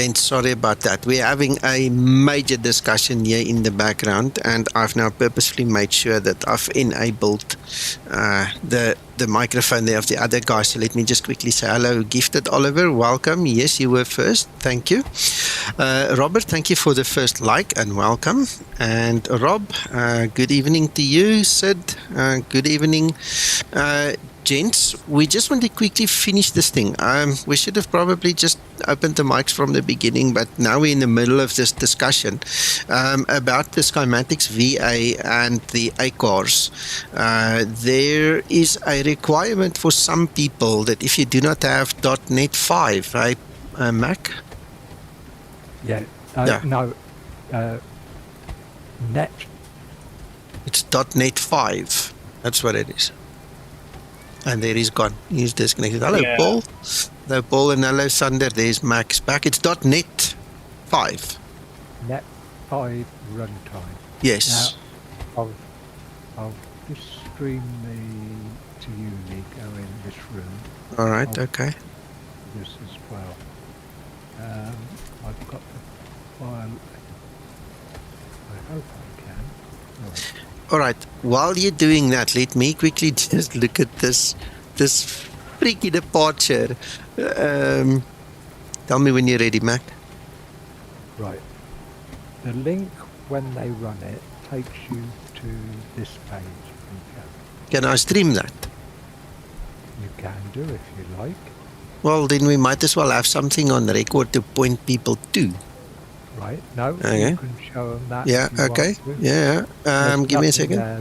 Gents, sorry about that. We're having a major discussion here in the background, and I've now purposefully made sure that I've enabled the microphone there of the other guy. So let me just quickly say hello, Gifted Oliver, welcome. Yes, you were first. Thank you. Robert, thank you for the first like and welcome. And Rob, good evening to you. Sid, good evening. Gents, we just want to quickly finish this thing. We should have probably just opened the mics from the beginning, but now we're in the middle of this discussion about the Skymatix VA and the EIKYs. There is a requirement for some people that if you do not have .NET 5, right, Mac? Yeah. Yeah. No. Net. It's .NET 5. That's what it is. And there he's gone. He's disconnected. Hello, Yeah. Paul. Hello, Paul, and hello, Sander. There's Max back. It's .NET 5. Net 5 runtime. Yes. Now, I'll just stream to you, Nico, in this room. All right. I'll Okay. This as well. I've got the file. I hope I can. Right. All right. While you're doing that, let me quickly just look at this freaky departure. Tell me when you're ready, Mac. Right. The link, when they run it, takes you to this page. Nico. Can I stream that? You can do if you like. Well, then we might as well have something on record to point people to. Right. No, Okay. you can show them that. Yeah. if you Okay. want to. Yeah. There's Give me a nothing second. there,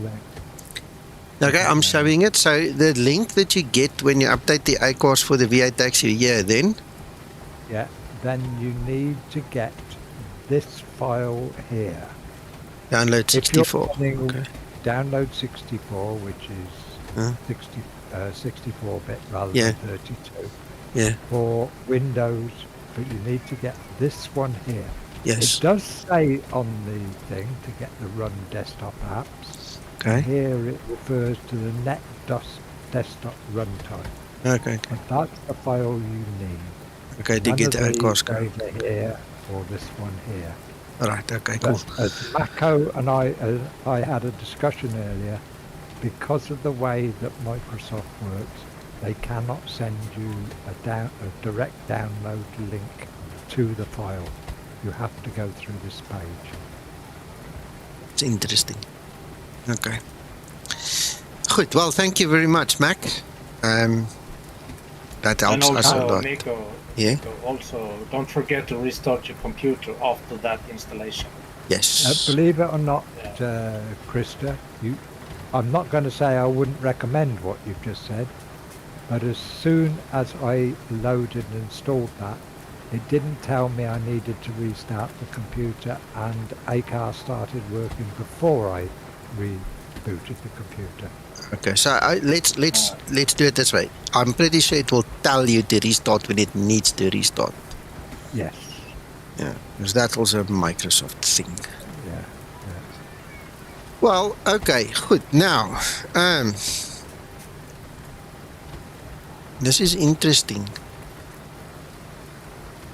then. Okay, I'm showing it. So the link that you get when you update the EIKYs for the VA taxi, yeah, then? Yeah, then you need to get this file here. Download If you're 64. running Okay. Download 64, which is Huh? 64-bit rather Yeah. than 32. Yeah. For Windows, but you need to get this one here. Yes. It does say on the thing to get the Run Desktop Apps. Okay. Here it refers to the Net Desktop Runtime. Okay. But that's the file you need. Okay, to None get of the these EIKYs going. either here or this one here. All right. Okay. Cool. But as Mako and I had a discussion earlier, because of the way that Microsoft works, they cannot send you a direct download link to the file. You have to go through this page. It's interesting. Okay. Good. Well, thank you very much, Mac. That helps And us a also, lot. Nico, Yeah. also don't forget to restart your computer after that installation. Yes. Believe it or not, Krista, I'm not going to say I wouldn't recommend what you've just said, but as soon as I loaded and installed that, it didn't tell me I needed to restart the computer, and EIKY started working before I rebooted the computer. Okay. So let's do it this way. I'm pretty sure it will tell you to restart when it needs to restart. Yes. Yeah. Because that's also a Microsoft thing. Yeah. Well, okay, good. Now, this is interesting.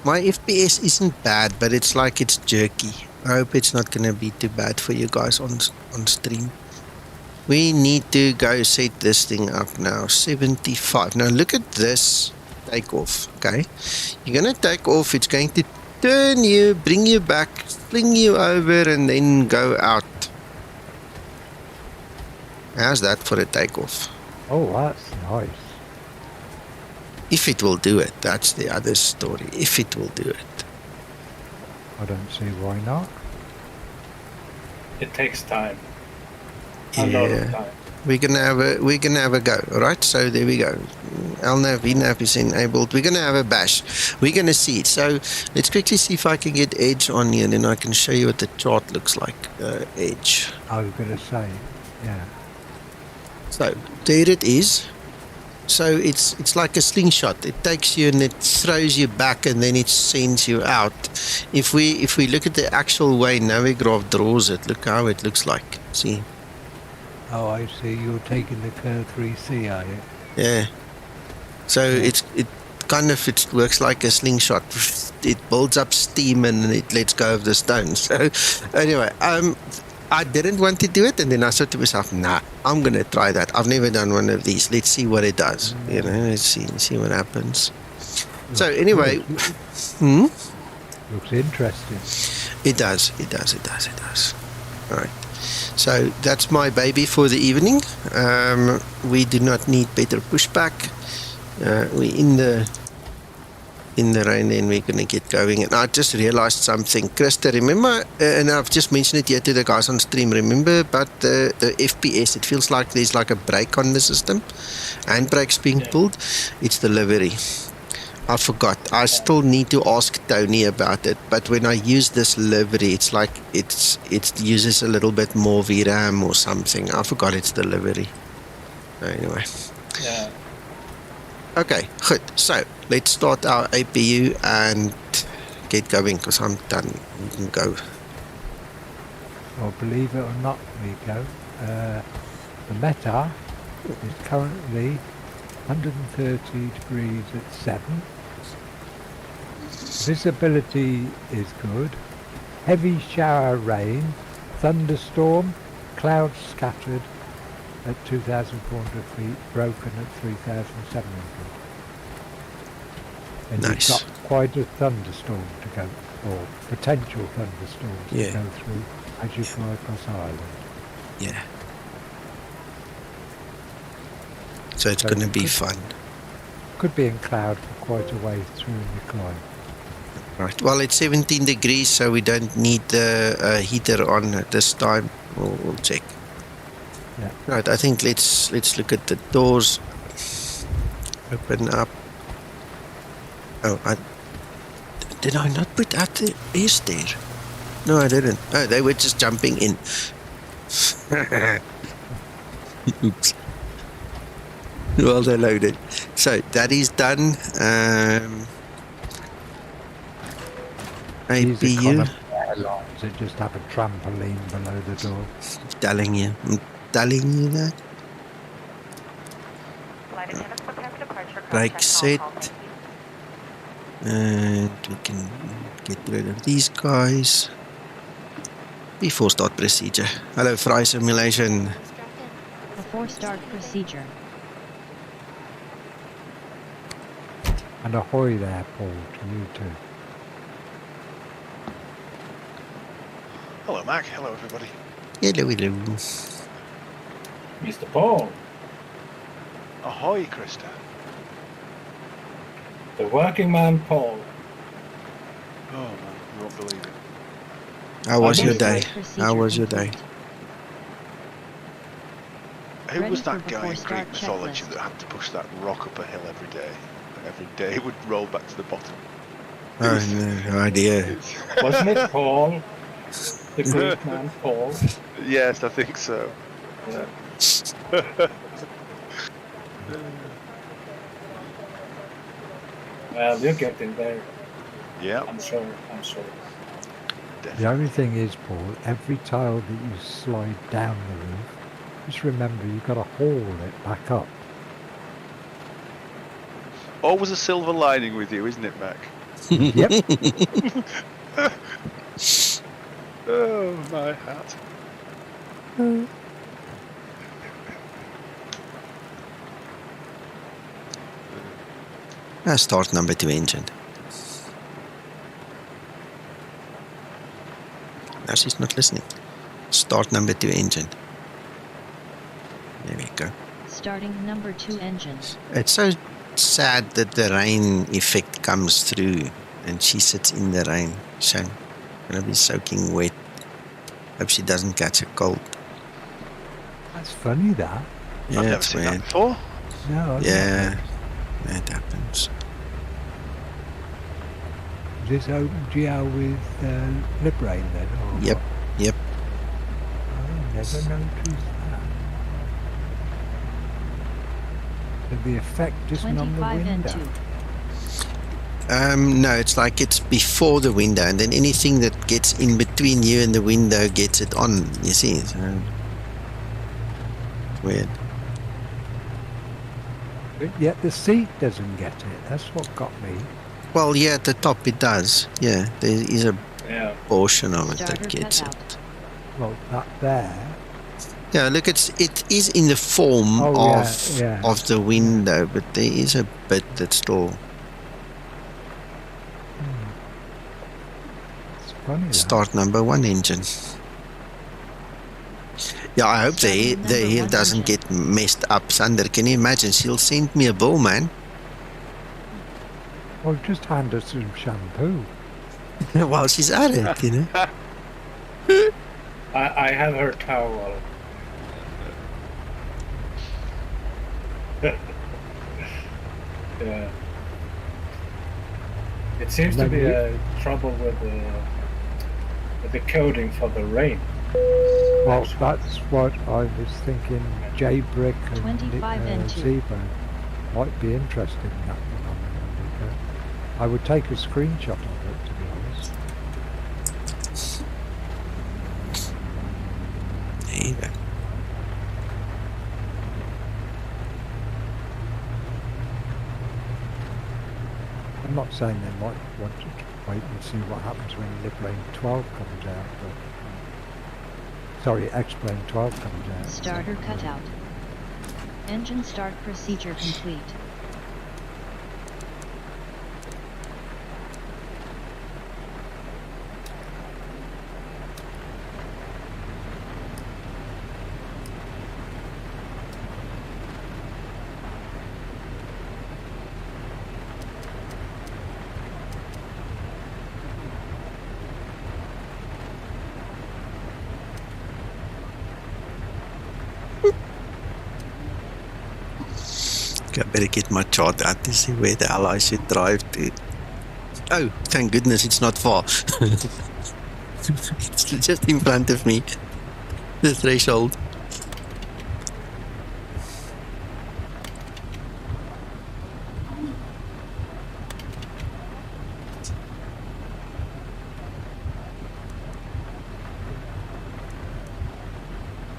My FPS isn't bad, but it's like it's jerky. I hope it's not going to be too bad for you guys on stream. We need to go set this thing up now. 75. Now look at this takeoff, okay? You're going to take off. It's going to turn you, bring you back, fling you over, and then go out. How's that for a takeoff? Oh, that's nice. If it will do it, that's the other story. If it will do it. I don't see why not. It takes time. A lot of time. We're gonna have a go, all right? So there we go. LNAV, VNAV is enabled. We're gonna have a bash. We're gonna see it. So let's quickly see if I can get Edge on here, and then I can show you what the chart looks like. Edge. I was going to say, yeah. So there it is. So it's like a slingshot. It takes you and it throws you back, and then it sends you out. If we look at the actual way Navigraph draws it, look how it looks like. See? Oh, I see. You're taking the Curve 3C, are you? Yeah. So it it works like a slingshot. It builds up steam and it lets go of the stone. So anyway, I didn't want to do it, and then I thought to myself, nah, I'm gonna try that. I've never done one of these. Let's see what it does. You know, let's see what happens. So anyway, Looks interesting. It does. All right. So that's my baby for the evening. We do not need better pushback. We're in the rain, and we're going to get going. And I just realized something. Krista, remember, and I've just mentioned it here to the guys on stream, remember about the FPS? It feels like there's like a brake on the system. Handbrake's being pulled. It's the livery. I forgot. I still need to ask Tony about it. But when I use this livery, it's like it uses a little bit more VRAM or something. I forgot it's the livery. Anyway. Yeah. Okay, good. So let's start our APU and get going because I'm done. We can go. Well, believe it or not, Rico, the meta is currently 130 degrees at 7. Visibility is good. Heavy shower rain, thunderstorm, clouds scattered at 2,400 feet, broken at 3,700. And Nice. you've got quite a thunderstorm to go, or potential thunderstorms to go through as you fly across Ireland. Yeah. So it's going to be fun. Could be in cloud for quite a way through in the climb. Right. Well, it's 17 degrees, so we don't need the heater on at this time. We'll check. Yeah. Right. I think let's look at the doors. Open up. Oh, did I not put out the air stair? No, I didn't. Oh, they were just jumping in. Oops. Well, they're loaded. So that is done. These APU. economy airlines that just have a trampoline below the door. I'm telling you that. Brake set. And we can get rid of these guys before start procedure. Hello, Fry Simulation. Before start procedure. And ahoy there, Paul, to you too. Hello, Mac. Hello, everybody. Hello. Mr. Paul, Ahoy, Krista. the working man Paul. Oh, man, you won't believe it. How was your Before day? How was your day? Who Ready was for that guy in before Greek start mythology checklist. that had to push that rock up a hill every day? And every day it would roll back to the bottom. Oh, no idea. Wasn't it Paul? The Greek man Paul? Yes, I think so. Yeah. Well, you're getting there. Yeah, I'm sure. The definitely. only thing is, Paul, every tile that you slide down the roof, just remember you've got to haul it back up. Always a silver lining with you, isn't it, Mac? Yep. Oh, my hat. Start number 2 engine. No, she's not listening. Start number 2 engine. There we go. Starting number 2 engines. It's so sad that the rain effect comes through and she sits in the rain. Shame. Gonna be soaking wet. Hope she doesn't catch a cold. That's funny, that. Yeah, I've never it's seen weird. that before. No, Yeah, that happens. Is this OpenGL with Librain then? Or Yep, what? yep. I never noticed that. So the effect isn't on the 25 and window. 2. No, it's like it's before the window, and then anything that gets in between you and the window gets it on. You see, so it's weird. But yet the seat doesn't get it. That's what got me. Well, yeah, at the top it does. Yeah, there is a Yeah. portion of it Starter that gets cut it. Well, that there. Yeah, look, it is in the form Oh, yeah, of yeah. the window, but there is a bit that's still It's funny. start number 1 engine. Yeah, I hope Starting the number hair 1 doesn't engine. get messed up, Sander. Can you imagine? She'll send me a bill, man. Well, just hand us some shampoo. While she's at it, you know. I have her towel. Yeah. It seems to Then be you- a trouble with the coding for the rain. Well, that's what I was thinking. J-Brick and 25 and 2. Zibo might be interested in that phenomenon. Because I would take a screenshot of it, to be honest. There you go. I'm not saying they might want to wait and see what happens when Liplane 12 comes out, but sorry, X-Plane 12 comes out. Starter cutout. Engine start procedure complete. I better get my chart out to see where the hell I should drive to. Oh, thank goodness it's not far. It's just in front of me. The threshold.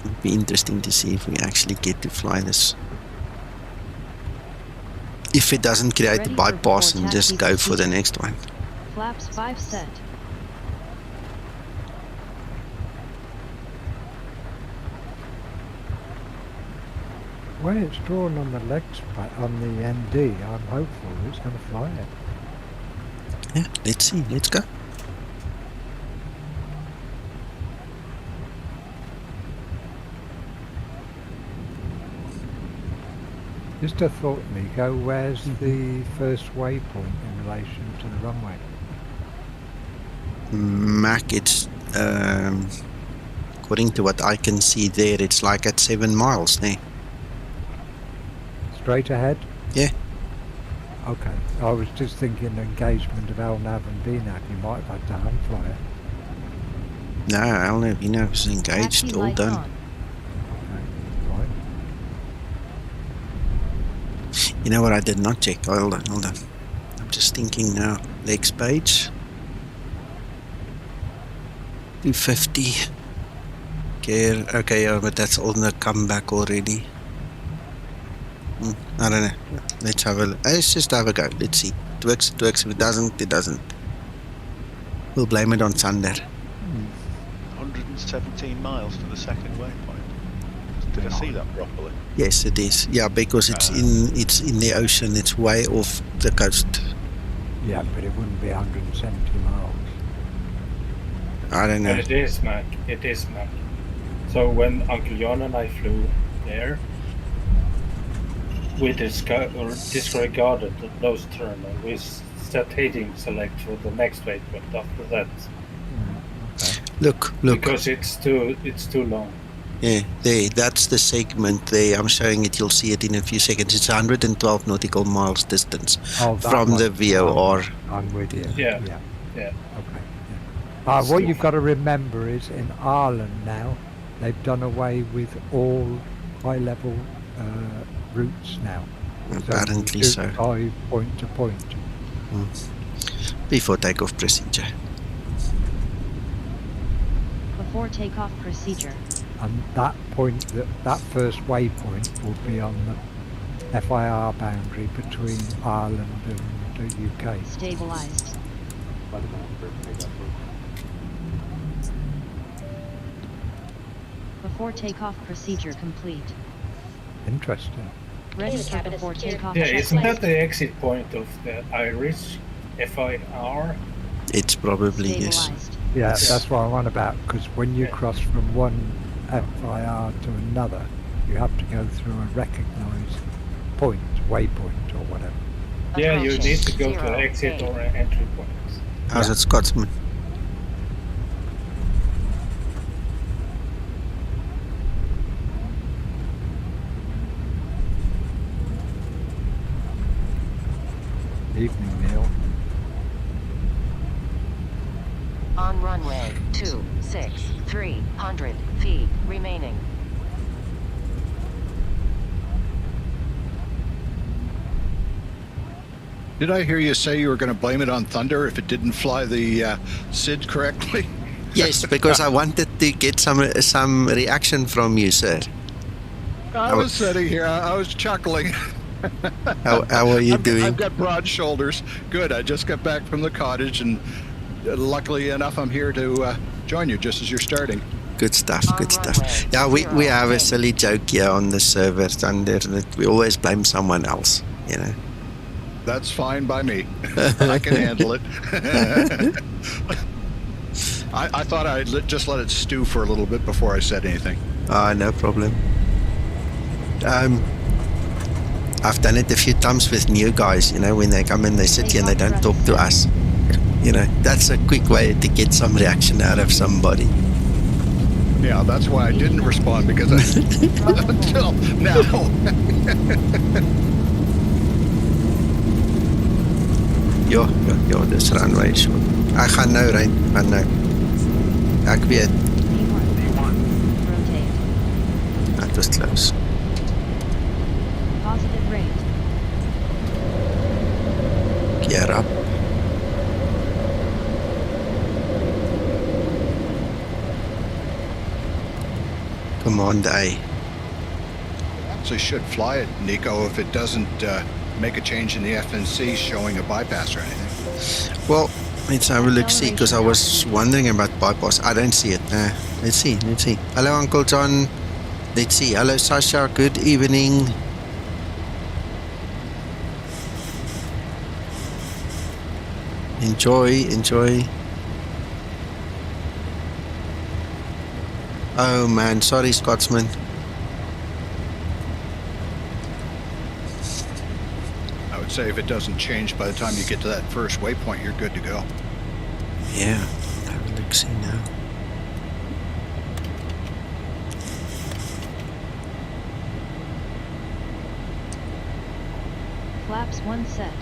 It'd be interesting to see if we actually get to fly this. If it doesn't create a Ready for bypass before and just taxi go for the procedure. next one. Flaps 5 set. When it's drawn on the legs, on the ND, I'm hopeful it's going to fly it. Yeah, let's see. Let's go. Just a thought, Nico, where's the first waypoint in relation to the runway? Mac, it's according to what I can see there, it's like at 7 miles there. Straight ahead? Yeah. Okay. I was just thinking engagement of LNAV and VNAV, you might have had to hand fly it. No, LNAV is engaged, Taxi all lights done. on. Okay, right. You know what I did not check? Hold on. I'm just thinking now. Legs page. 250. Okay, yeah, but that's on the comeback already. I don't know. Let's just have a go. Let's see. It works. If it doesn't, it doesn't. We'll blame it on Sander. 117 miles to the second waypoint. Did I see that properly? Yes, it is. Yeah, because it's in the ocean. It's way off the coast. Yeah, but it wouldn't be 170 miles. I don't know. But it is, Mac. It is, Mac. So when Uncle Jan and I flew there, we disregarded those terms and we set heading select for the next waypoint after that. Okay. Look. Because it's too long. Yeah, there. That's the segment there. I'm showing it. You'll see it in a few seconds. It's 112 nautical miles distance Oh, that from one. the VOR. I'm with you. Yeah. Yeah. Yeah. Okay. Yeah. What you've got to remember is in Ireland now, they've done away with all high-level routes now. Apparently you so. should fly point to point. Before takeoff procedure. Before takeoff procedure. And that point, that first waypoint will be on the FIR boundary between Ireland and the UK. Stabilized. Before takeoff procedure complete. Interesting. Ready for before takeoff Yeah, isn't checklist. that the exit point of the Irish FIR? It's probably yes. Stabilized. Yeah, Yes. that's what I'm on about, because when you Yeah. cross from one FIR to another, you have to go through a recognised point, waypoint or whatever. Yeah, you Approaching need to go to 0, an exit 8. or an entry point. How's Yeah. it, Scotsman? Evening, Neil. On runway 26, 300 feet remaining. Did I hear you say you were going to blame it on thunder if it didn't fly the SID correctly? Yes, because I wanted to get some reaction from you, sir. I was sitting here, I was chuckling. How are you doing? I've got broad shoulders. Good, I just got back from the cottage, and luckily enough, I'm here to join you just as you're starting. Good stuff, good stuff. runway Yeah, we have a 08. silly joke here on the server, Thunder, that we always blame someone else, you know. That's fine by me. I can handle it. I thought I'd just let it stew for a little bit before I said anything. No problem. I've done it a few times with new guys, you know, when they come in, they sit here and they don't talk to us. You know, that's a quick way to get some reaction out of somebody. Yeah, that's why I didn't respond, because until now. Ja, dis runway short. Ek gaan nou ry, gaan nou. Ek weet, V1. Rotate. that was close. Positive rate. Gear up. Command A. So you should fly it, Nico, if it doesn't make a change in the FNC showing a bypass or anything. Well, let's have a look, see, because I was wondering about bypass. I don't see it. Let's see. Hello, Uncle John. Let's see. Hello, Sasha. Good evening. Enjoy. Oh man, sorry, Scotsman. I would say if it doesn't change by the time you get to that first waypoint, you're good to go. Yeah, have a look, see now. Flaps 1 set.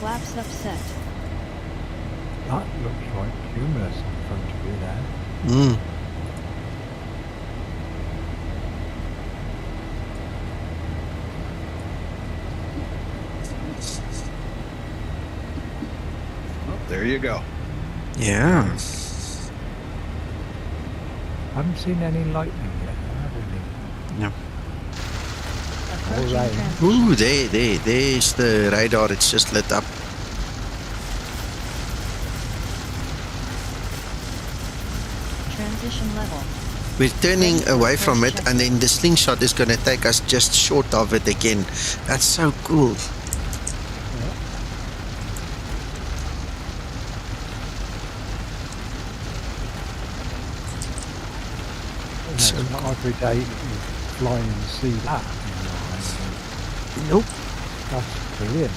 Flaps upset. That looks like Cumulus in front of you there. Oh, there you go. Yeah. Haven't seen any lightning yet, have we? No. Approaching right. transition. Ooh, there's the radar. It's just lit up. Transition level. We're turning away from it, and then the slingshot is going to take us just short of it again. That's so cool. It's not every day that you fly and see that. You know, Nope. that's brilliant.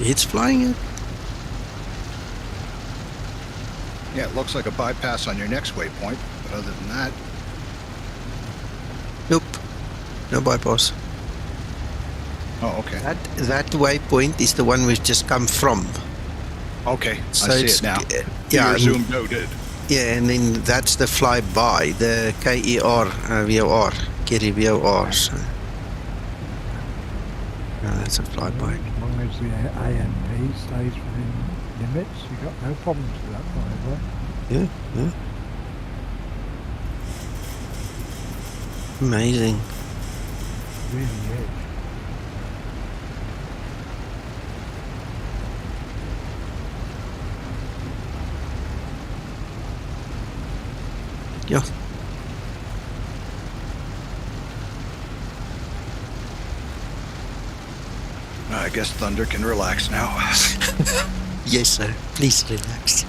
It's flying it. Yeah, it looks like a bypass on your next waypoint, but other than that, Nope. No bypass. oh, okay. That waypoint is the one we've just come from. Okay, So I see it's, it now. yeah, You're zoomed out it. yeah, and then that's the flyby, the KER VOR, Kerry VOR. So. That's a flyby. As long as the ANP stays within limits, you've got no problems with that flyby. Yeah, yeah. Amazing. Really is. Yeah. I guess Thunder can relax now. Yes, sir. Please relax.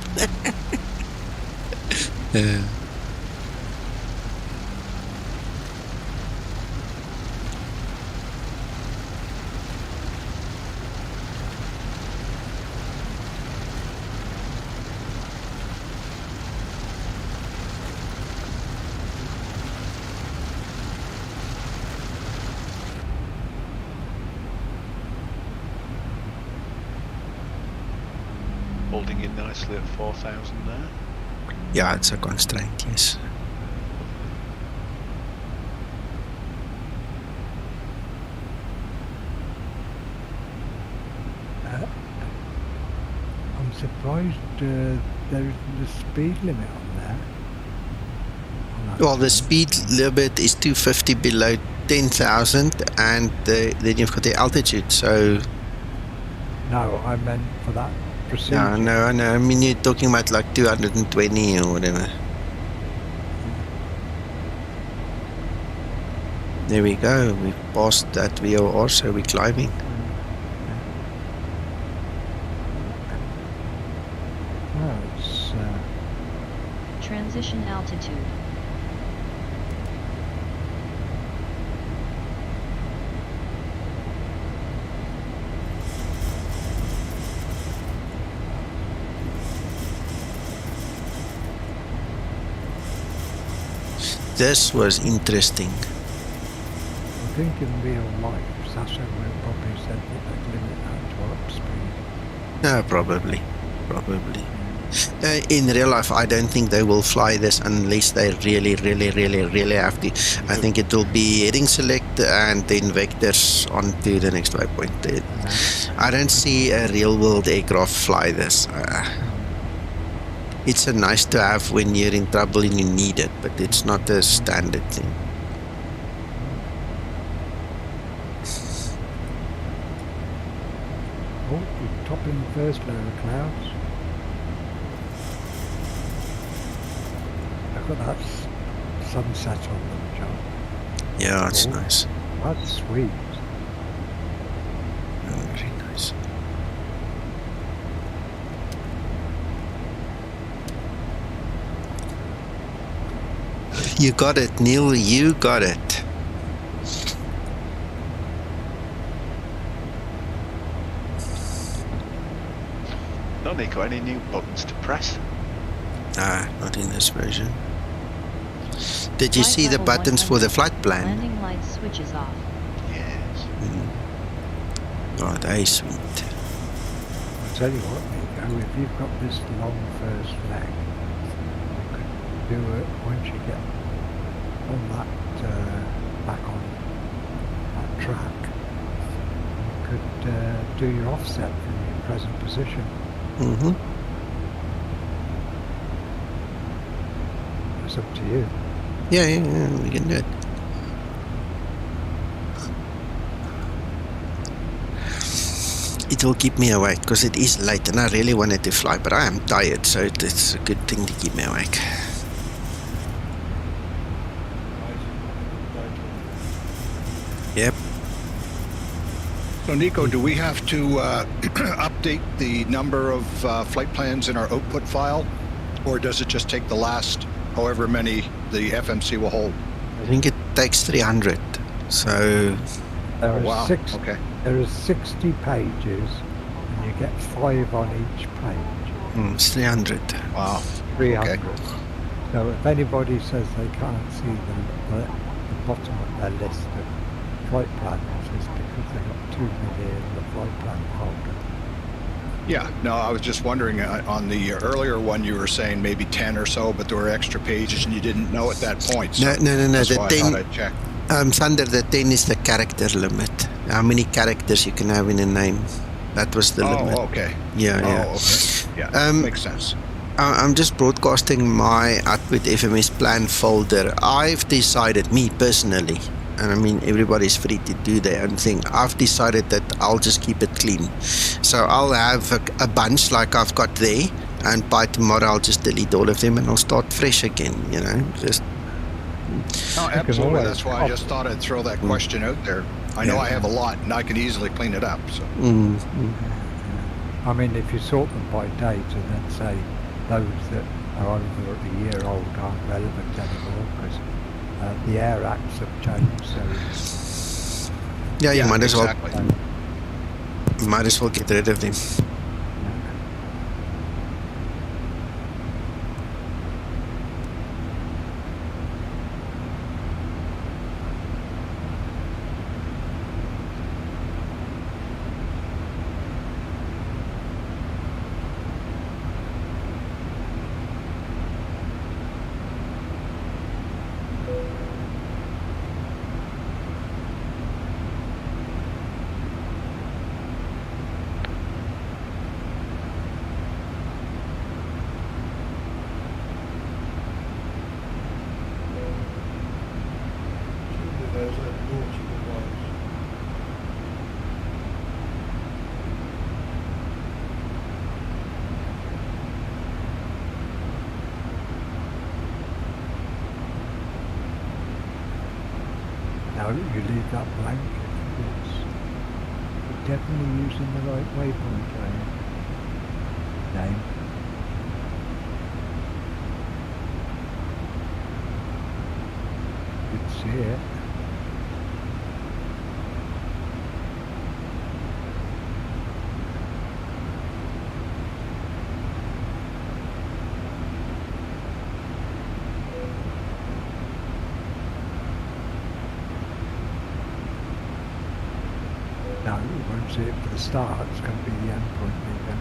Holding in nicely at 4,000 there. Yeah, it's a constraint, yes. I'm surprised there isn't a speed limit on there. On that Well, the plane. speed limit is 250 below 10,000, and then you've got the altitude. So, No, I meant for that procedure. yeah, no, I know. I mean, you're talking about like 220 or whatever. There we go. We passed that VOR, so we're climbing. No, it's Transition altitude. This was interesting. I think in real life, Sasha would probably said that they'd limit that to warp speed. No, probably. In real life, I don't think they will fly this unless they really have to. I think it will be heading select and then vectors onto the next waypoint. I don't see a real-world aircraft fly this. It's a nice to have when you're in trouble and you need it, but it's not a standard thing. Oh, we're topping the first layer of clouds. Look at that sunset on them, John. Yeah, it's Oh. nice. That's sweet. Very nice. You got it, Neil. You got it. No, Nico, any new buttons to press? Nah, not in this version. Did you Flight see the level buttons for the 100. flight plan? Landing lights switches off. Yes. Oh, that is sweet. I'll tell you what, Nico, if you've got this long first leg, you could do it once you get on that, back on that track. You could do your offset from your present position. Mm-hmm. It's up to you. Yeah, we can do it. It will keep me awake because it is late and I really wanted to fly, but I am tired, so it's a good thing to keep me awake. Yep. So, Nico, do we have to update the number of flight plans in our output file? Or does it just take the last however many the FMC will hold? I think it takes 300. So, There Oh, are wow. six. Okay. There are 60 pages, and you get 5 on each page. It's 300. Wow. 300. So if anybody says they can't see the bottom of their list of flight plans, it's because they've got too many in the flight plan folder. Yeah, no, I was just wondering, on the earlier one you were saying maybe 10 or so, but there were extra pages and you didn't know at that point. So No. that's The why I 10, thought I'd check. Sander, the 10 is the character limit. How many characters you can have in a name. That was the limit. Oh, okay. Yeah. Okay. Yeah, makes sense. I'm just broadcasting my Output FMS plan folder. I've decided, me personally, and I mean everybody's free to do their own thing, I've decided that I'll just keep it clean. So I'll have a bunch like I've got there, and by tomorrow I'll just delete all of them and I'll start fresh again, you know. Just No, absolutely. That's why I just thought I'd throw that question out there. I know I have a lot and I can easily clean it up. So. I mean, if you sort them by date and then say those that are over a year old aren't relevant anymore because the Air Acts have changed, so... Yeah, you might exactly. as well get rid of them. Now you leave that blank if it's definitely using the right waypoint name. You can see it. No, you won't see it for the start, it's going to be the end point lever.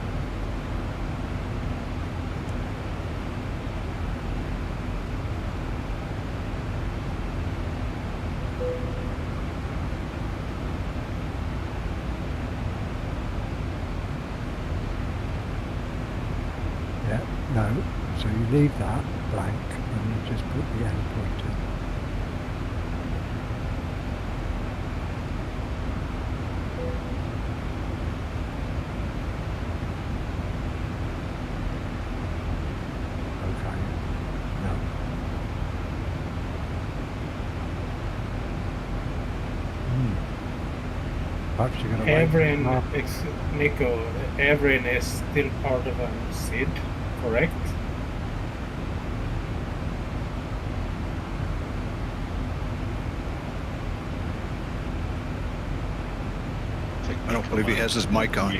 Yeah, no, so you leave that blank and you just put the end point in. EVRIN, Nico, EVRIN is still part of a SID, correct? I don't believe he has his mic on.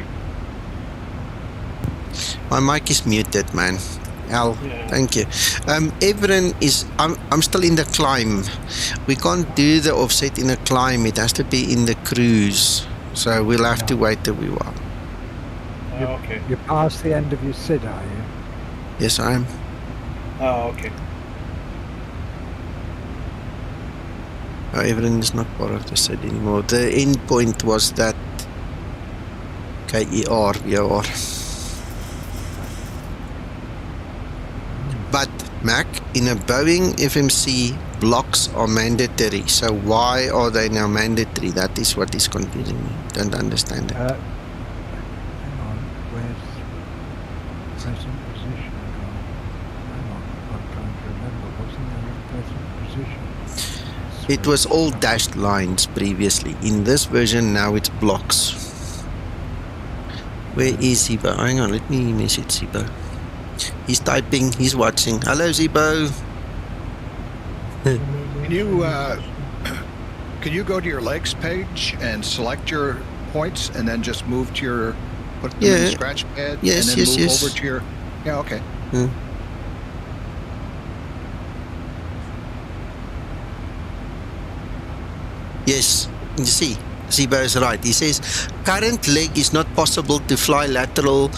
My mic is muted, man. Al, thank you. EVRIN is, I'm still in the climb. We can't do the offset in a climb. It has to be in the cruise. So we'll have to wait a wee while. Okay. You're past the end of your SID, are you? Yes, I am. Oh, okay. Oh, EVRIN is not part of the SID anymore. The end point was that KER, VOR. But Mac, in a Boeing FMC, blocks are mandatory. So why are they now mandatory? That is what is confusing me. Don't understand it. Hang on, where's present position gone? Hang on, I'm trying to remember. Wasn't there a present position? It was all dashed lines previously. In this version now it's blocks. Where is Zibo? Hang on, let me message Zibo. He's typing, he's watching. Hello Zibo. Can you go to your legs page and select your points and then just move to your put them in Yeah. the scratch pad, Yes, and then yes, move yes. over to your... Yeah, okay. Yes, you see, Zibo is right. He says, current leg is not possible to fly lateral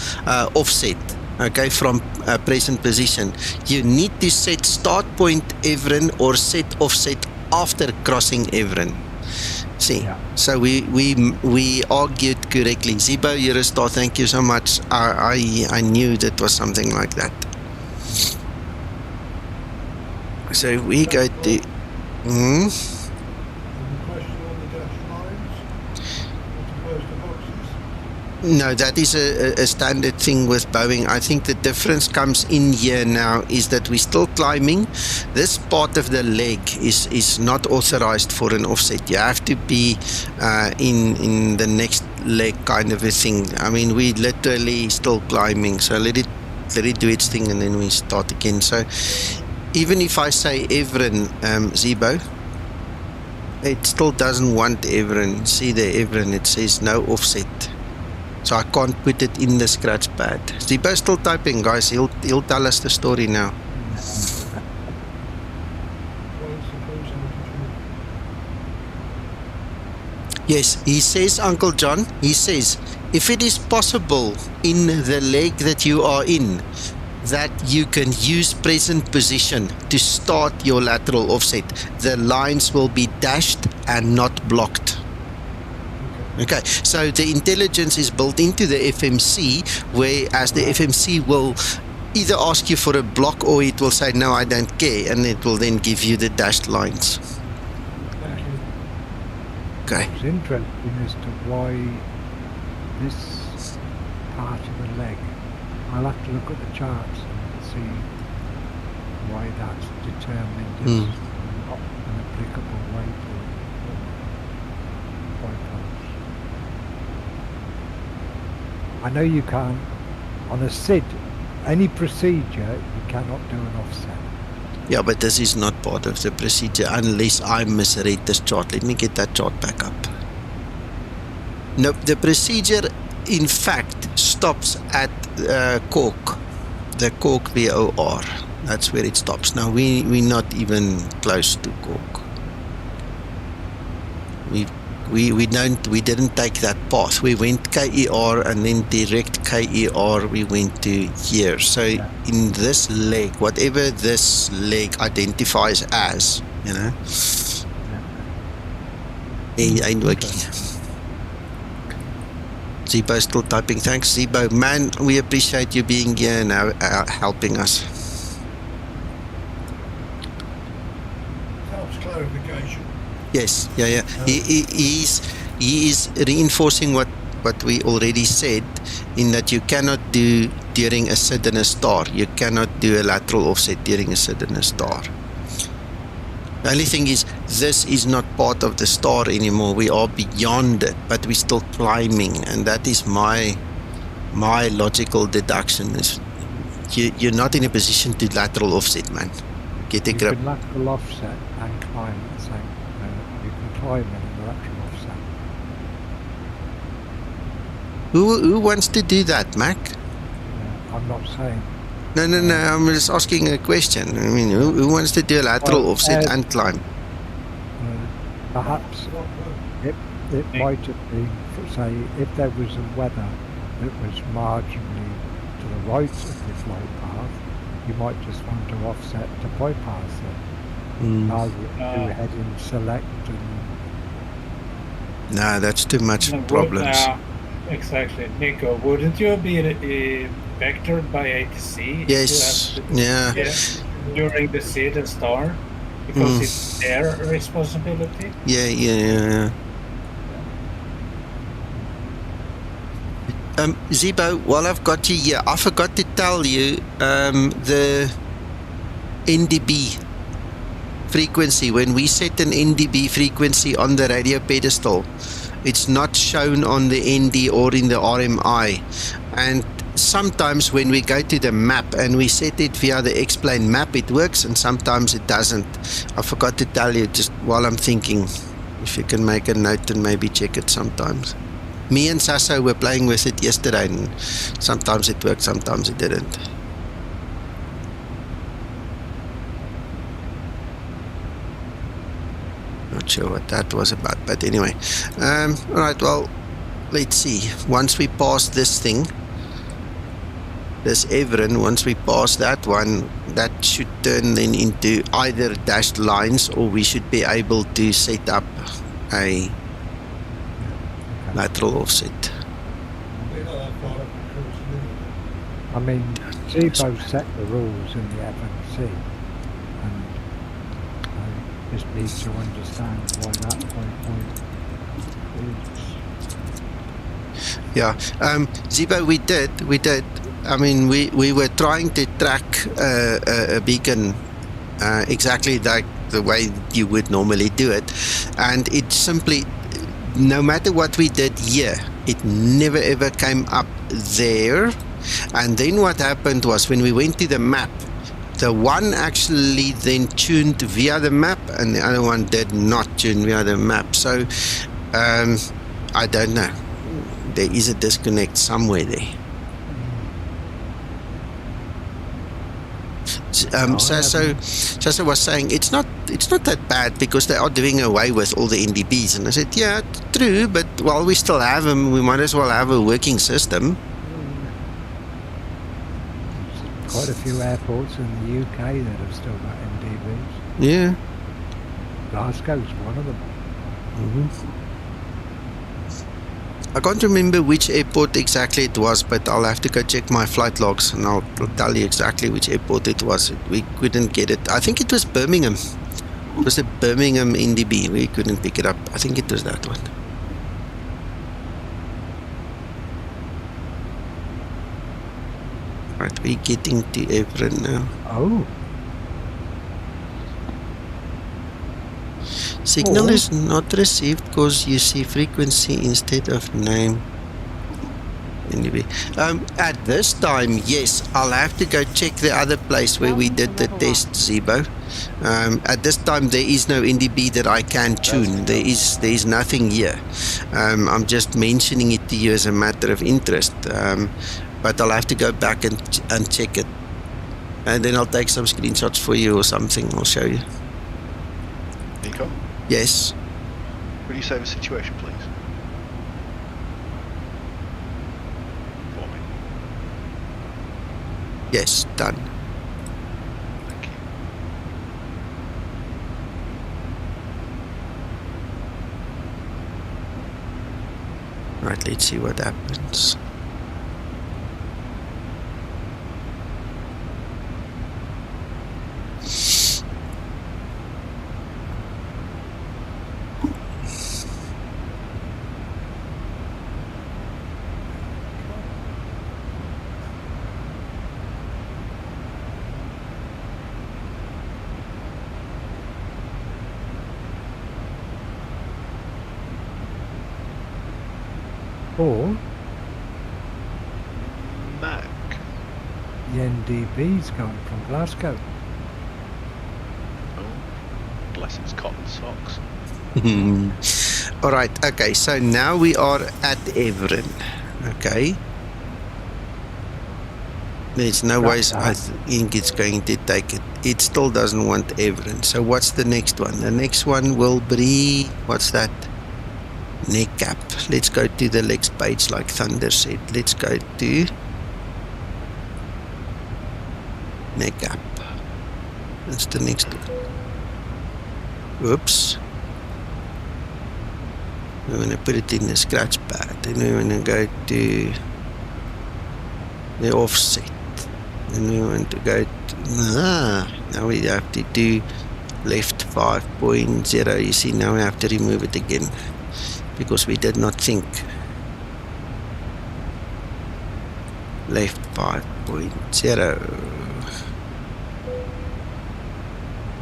offset, okay, from present position. You need to set start point EVRIN or set offset after crossing EVRIN. See, Yeah. so we argued correctly. Zibo, you're a star. Thank you so much. I knew that was something like that. So we go to... Any question on the dash lines? As opposed to boxes? No, that is a standard thing with Boeing. I think the difference comes in here now is that we're still climbing. This part of the leg is not authorized for an offset. You have to be in the next leg kind of a thing. I mean, we literally still climbing. So let it do its thing and then we start again. So even if I say EVRIN, Zibo, it still doesn't want EVRIN. See the EVRIN, it says no offset. So I can't put it in the scratch pad. Zibo's still typing, guys. He'll tell us the story now. Well, suppose Yes, he says, Uncle John, he says, if it is possible in the leg that you are in, that you can use present position to start your lateral offset, the lines will be dashed and not blocked. Okay, so the intelligence is built into the FMC, whereas the FMC will either ask you for a block or it will say, no, I don't care, and it will then give you the dashed lines. Thank you. Okay. It's interesting as to why this part of the leg, I'll have to look at the charts and see why that's determined as not an applicable way to bypass. I know you can't, on a SID, any procedure, you cannot do an offset. Yeah, but this is not part of the procedure unless I misread this chart. Let me get that chart back up. No, the procedure in fact stops at cork, the cork VOR. That's where it stops. Now we're not even close to cork. We didn't take that path. We went KER and then direct KER we went to here. So in this leg, whatever this leg identifies as, you know, it ain't working. Zibo still typing. Thanks, Zibo. Man, we appreciate you being here and helping us. Helps clarification. Yes, yeah. He is reinforcing what we already said, in that you cannot do during a SID and a star. You cannot do a lateral offset during a SID and a star. The only thing is, this is not part of the star anymore. We are beyond it, but we're still climbing, and that is my logical deduction. Is you're not in a position to lateral offset, man. Get a grip. You can lateral offset and climb at the same. You can climb in a lateral offset. Who wants to do that, Mac? I'm not saying. No. I'm just asking a question. I mean, who wants to do a lateral offset and climb? Perhaps it might have been, say, if there was a weather that was marginally to the right of the flight path, you might just want to offset to bypass it. Rather than do heading select and... Nah, that's too much problems. Exactly. Nico, wouldn't you be vectored by ATC? Yes, yeah. During the SID and star? Because it's their responsibility? Yeah. Zibo, while I've got you here, I forgot to tell you the NDB frequency. When we set an NDB frequency on the radio pedestal, it's not shown on the ND or in the RMI. And sometimes when we go to the map and we set it via the X-plane map, it works, and sometimes it doesn't. I forgot to tell you just while I'm thinking. If you can make a note and maybe check it sometimes. Me and Sasso were playing with it yesterday, and sometimes it worked, sometimes it didn't. Not sure what that was about, but anyway. Alright, well, let's see. Once we pass this thing, this EVRIN, once we pass that one, that should turn then into either dashed lines, or we should be able to set up a lateral offset. They're not that far up the coast, anyway. I mean, Zibo set the rules in the FMC, and I just need to understand why that point is. Yeah, Zibo, we did. I mean, we were trying to track a beacon exactly like the way you would normally do it, and it simply, no matter what we did here, it never ever came up there. And then what happened was, when we went to the map, the one actually then tuned via the map, and the other one did not tune via the map. So I don't know, there is a disconnect somewhere there. Sasso was saying it's not that bad because they are doing away with all the NDBs, and I said, yeah, true, but while we still have them, we might as well have a working system. There's quite a few airports in the UK that have still got NDBs. Yeah. Glasgow's one of them. I can't remember which airport exactly it was, but I'll have to go check my flight logs and I'll tell you exactly which airport it was. We couldn't get it. I think it was Birmingham. It was a Birmingham NDB. We couldn't pick it up. I think it was that one. Right, we're getting to EVRIN now. Oh. Signal is not received because you see frequency instead of name. Anyway, at this time, yes, I'll have to go check the other place where we did the test, Zibo. At this time, there is no NDB that I can tune. There is nothing here. I'm just mentioning it to you as a matter of interest. But I'll have to go back and check it, and then I'll take some screenshots for you or something. I'll show you. Nico, Yes. will you save a situation, please? For me. Yes, done. Thank you. Right, let's see what happens. Or Mac. the NDB's going from Glasgow. Oh, bless its cotton socks. All right, okay, so now we are at EVRIN. Okay. There's no ways I think it's going to take it. It still doesn't want EVRIN. So what's the next one? The next one will be, what's that? Neck cap. Let's go to the next page like Thunder said. Let's go to neck cap. That's the next one. Oops. We're going to put it in the scratch pad. Then we're going to go to the offset. Then we want to go to, now we have to do left 5.0. You see, now we have to remove it again because we did not think. Left 5.0.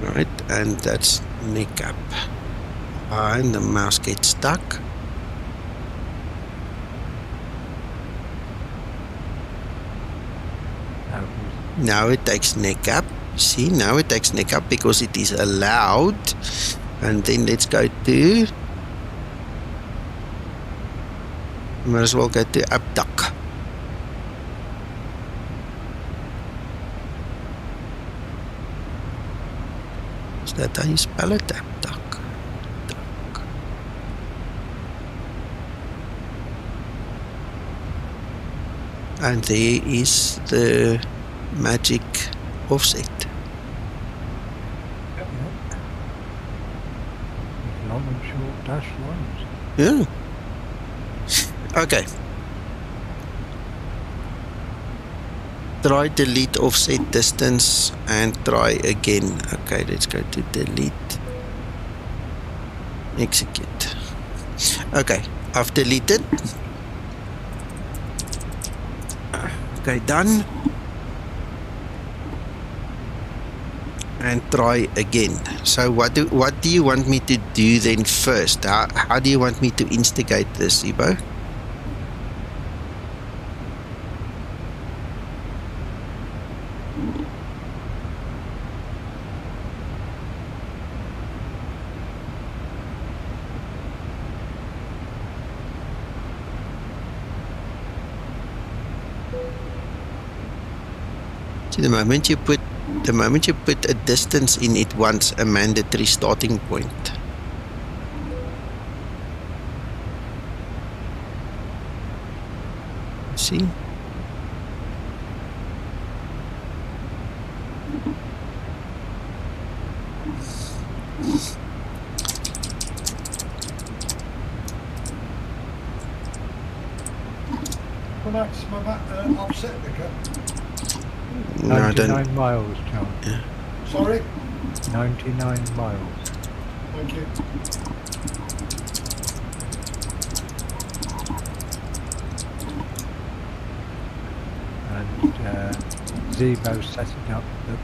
Right, and that's neck up. And the mouse gets stuck. Now it takes neck up. See, now it takes neck up because it is allowed. And then let's go to Might as well go to abduct. Is that how you spell it? Abduct. And there is the magic offset. Long and short dash lines. Yeah. Okay. Try delete offset distance and try again. Okay, let's go to delete. Execute. Okay, I've deleted. Okay, done. And try again. So what do you want me to do then first? How do you want me to instigate this, Zibo? See, the moment you put a distance in, it wants a mandatory starting point. See? Well, that's my offset, Nicker. No, I don't. 99 miles, John. Yeah. Sorry? 99 miles. Thank you. And Zibo set it up that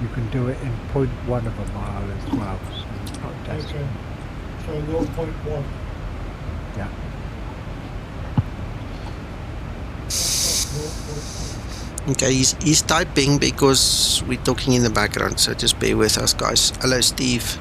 you can do it in 0.1 of a mile as well. So you've got decimal. Okay. So 0.1. Yeah. Okay, he's typing because we're talking in the background, so just bear with us, guys. Hello, Steve.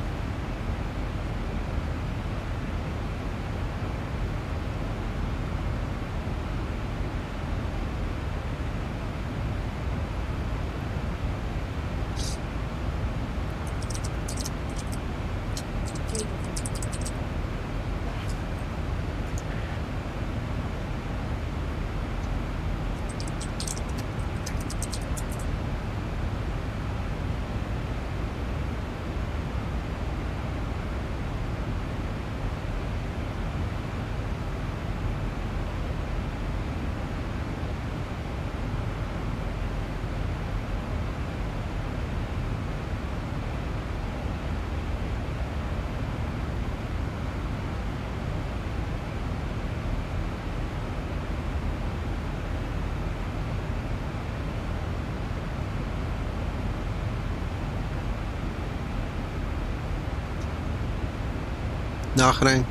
Nachrein.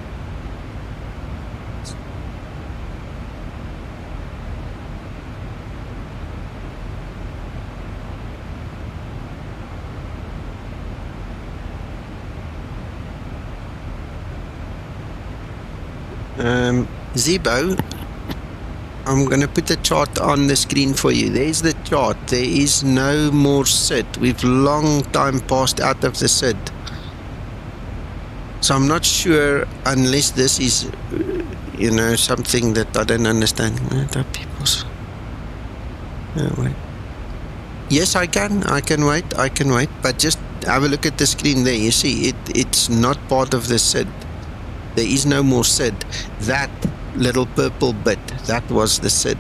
Zibo, I'm going to put the chart on the screen for you. There's the chart. There is no more SID. We've long time passed out of the SID. So I'm not sure, unless this is, something that I don't understand. People's. Wait. Yes, I can wait. But just have a look at the screen there. You see, it's not part of the SID. There is no more SID. That little purple bit, that was the SID.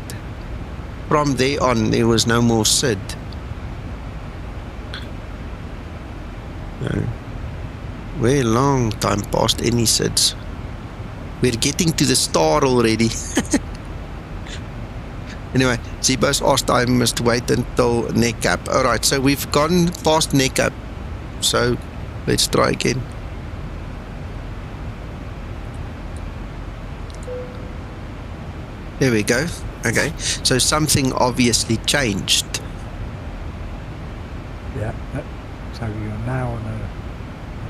From there on, there was no more SID. Very long time past any SIDs. We're getting to the star already. Anyway, Zibo's asked I must wait until neck cap. Alright, so we've gone past neck cap. So let's try again. There we go. Okay, so something obviously changed. Yeah, so you're now on a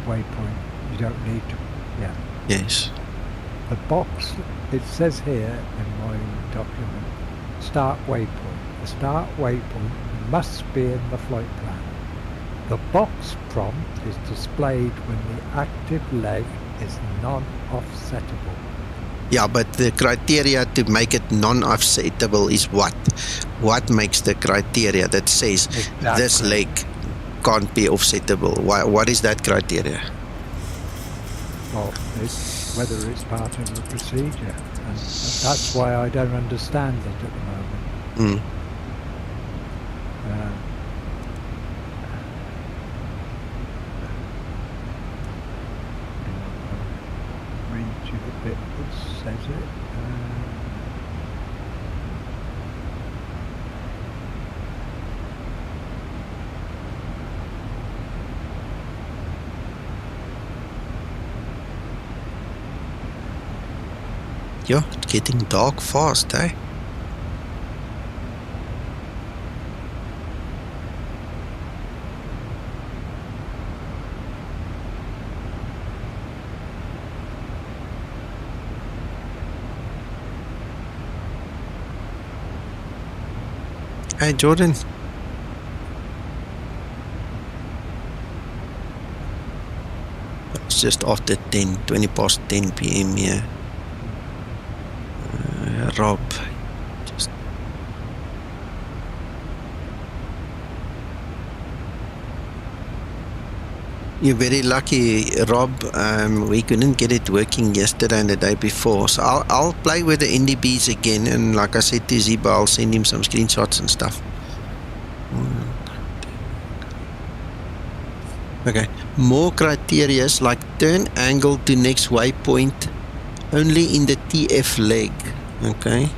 waypoint. You don't need to. Yeah. Yes. The box, it says here in my document, start waypoint. The start waypoint must be in the flight plan. The box prompt is displayed when the active leg is non-offsettable. Yeah, but the criteria to make it non-offsetable is what? What makes the criteria that says this leg can't be offsetable? What is that criteria? Well, it's whether it's part of the procedure, and that's why I don't understand it at the moment. Read you the bit that says it. Yeah, it's getting dark fast, eh? Hey, Jordan. It's just after 20 past 10 p.m. here. Rob, just you're very lucky, Rob. We couldn't get it working yesterday and the day before, so I'll play with the NDBs again, and like I said to Zibo, I'll send him some screenshots and stuff. Okay, more criterias like turn angle to next waypoint only in the TF leg. Okay,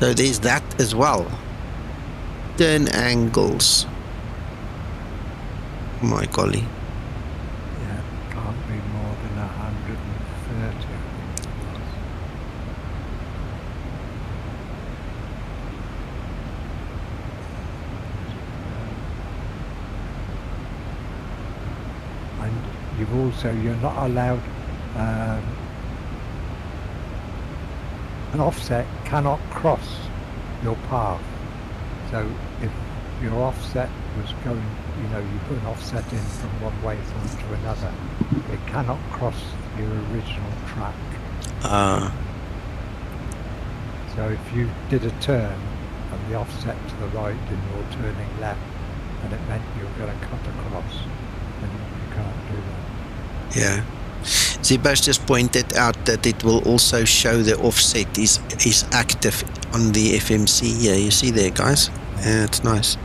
so there's that as well. Turn angles. My golly. Yeah, can't be more than 130. And you're not allowed. An offset cannot cross your path. So if your offset was going, you put an offset in from one waypoint to another, it cannot cross your original track. So if you did a turn and the offset to the right and you're turning left, and it meant you were going to cut across, then you can't do that. Yeah. Zibo's just pointed out that it will also show the offset is active on the FMC. Yeah, you see there, guys? Yeah, it's nice.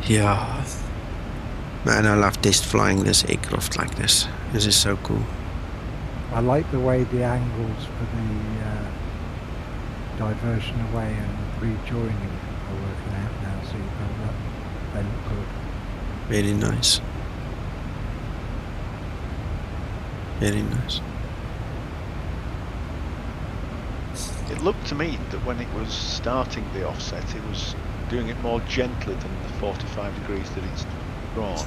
Yeah. Man, I love test flying this aircraft like this. This is so cool. I like the way the angles for the diversion away and rejoining are working out now, so they look good. Very nice. Very nice. It looked to me that when it was starting the offset, it was doing it more gently than the 45 degrees that it's drawn.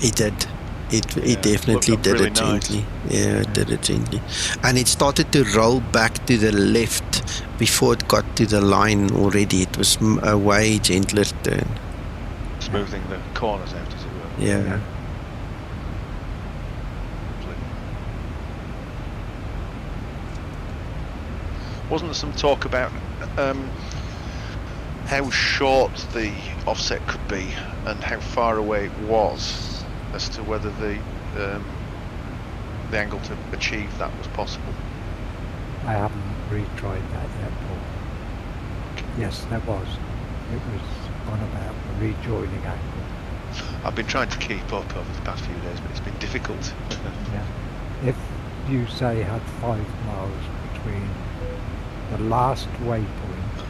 It did. It definitely did really it gently. Yeah, it did it gently. And it started to roll back to the left before it got to the line already. It was a way gentler turn. Smoothing the corners out, as it were. Yeah. Wasn't there some talk about how short the offset could be and how far away it was, as to whether the angle to achieve that was possible? I haven't retried that yet, Paul. Yes, there was. It was on about the rejoining angle. I've been trying to keep up over the past few days, but it's been difficult. Yeah. If you say had 5 miles between the last waypoint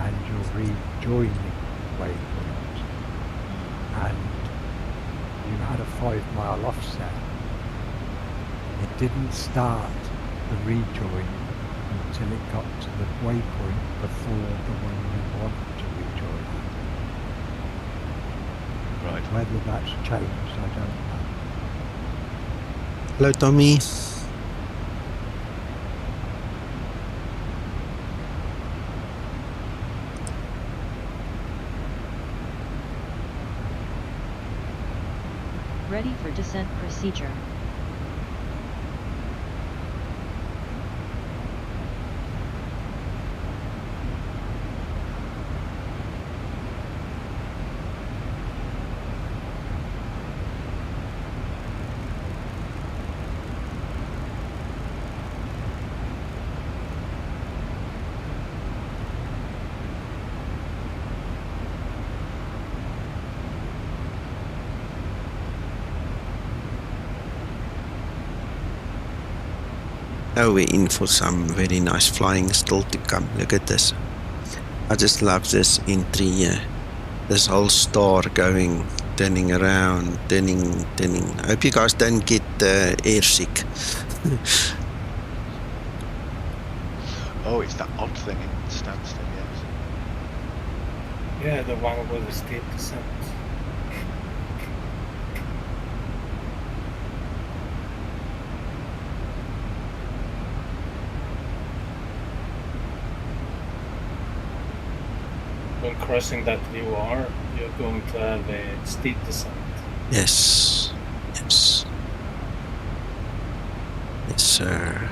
and your rejoining waypoint, and you had a 5 mile offset, it didn't start the rejoin until it got to the waypoint before the one you want to rejoin at. Right. Whether that's changed, I don't know. Hello, Tommy. Ready for descent procedure. Oh, we're in for some very nice flying still to come. Look at this. I just love this entry here. This whole star going, turning around, turning. I hope you guys don't get airsick. Oh, it's that odd thing in Stansted, yes. Yeah, the one with the steep descent. When crossing that UR, you're going to have a steep descent. Yes. Yes. Yes, sir.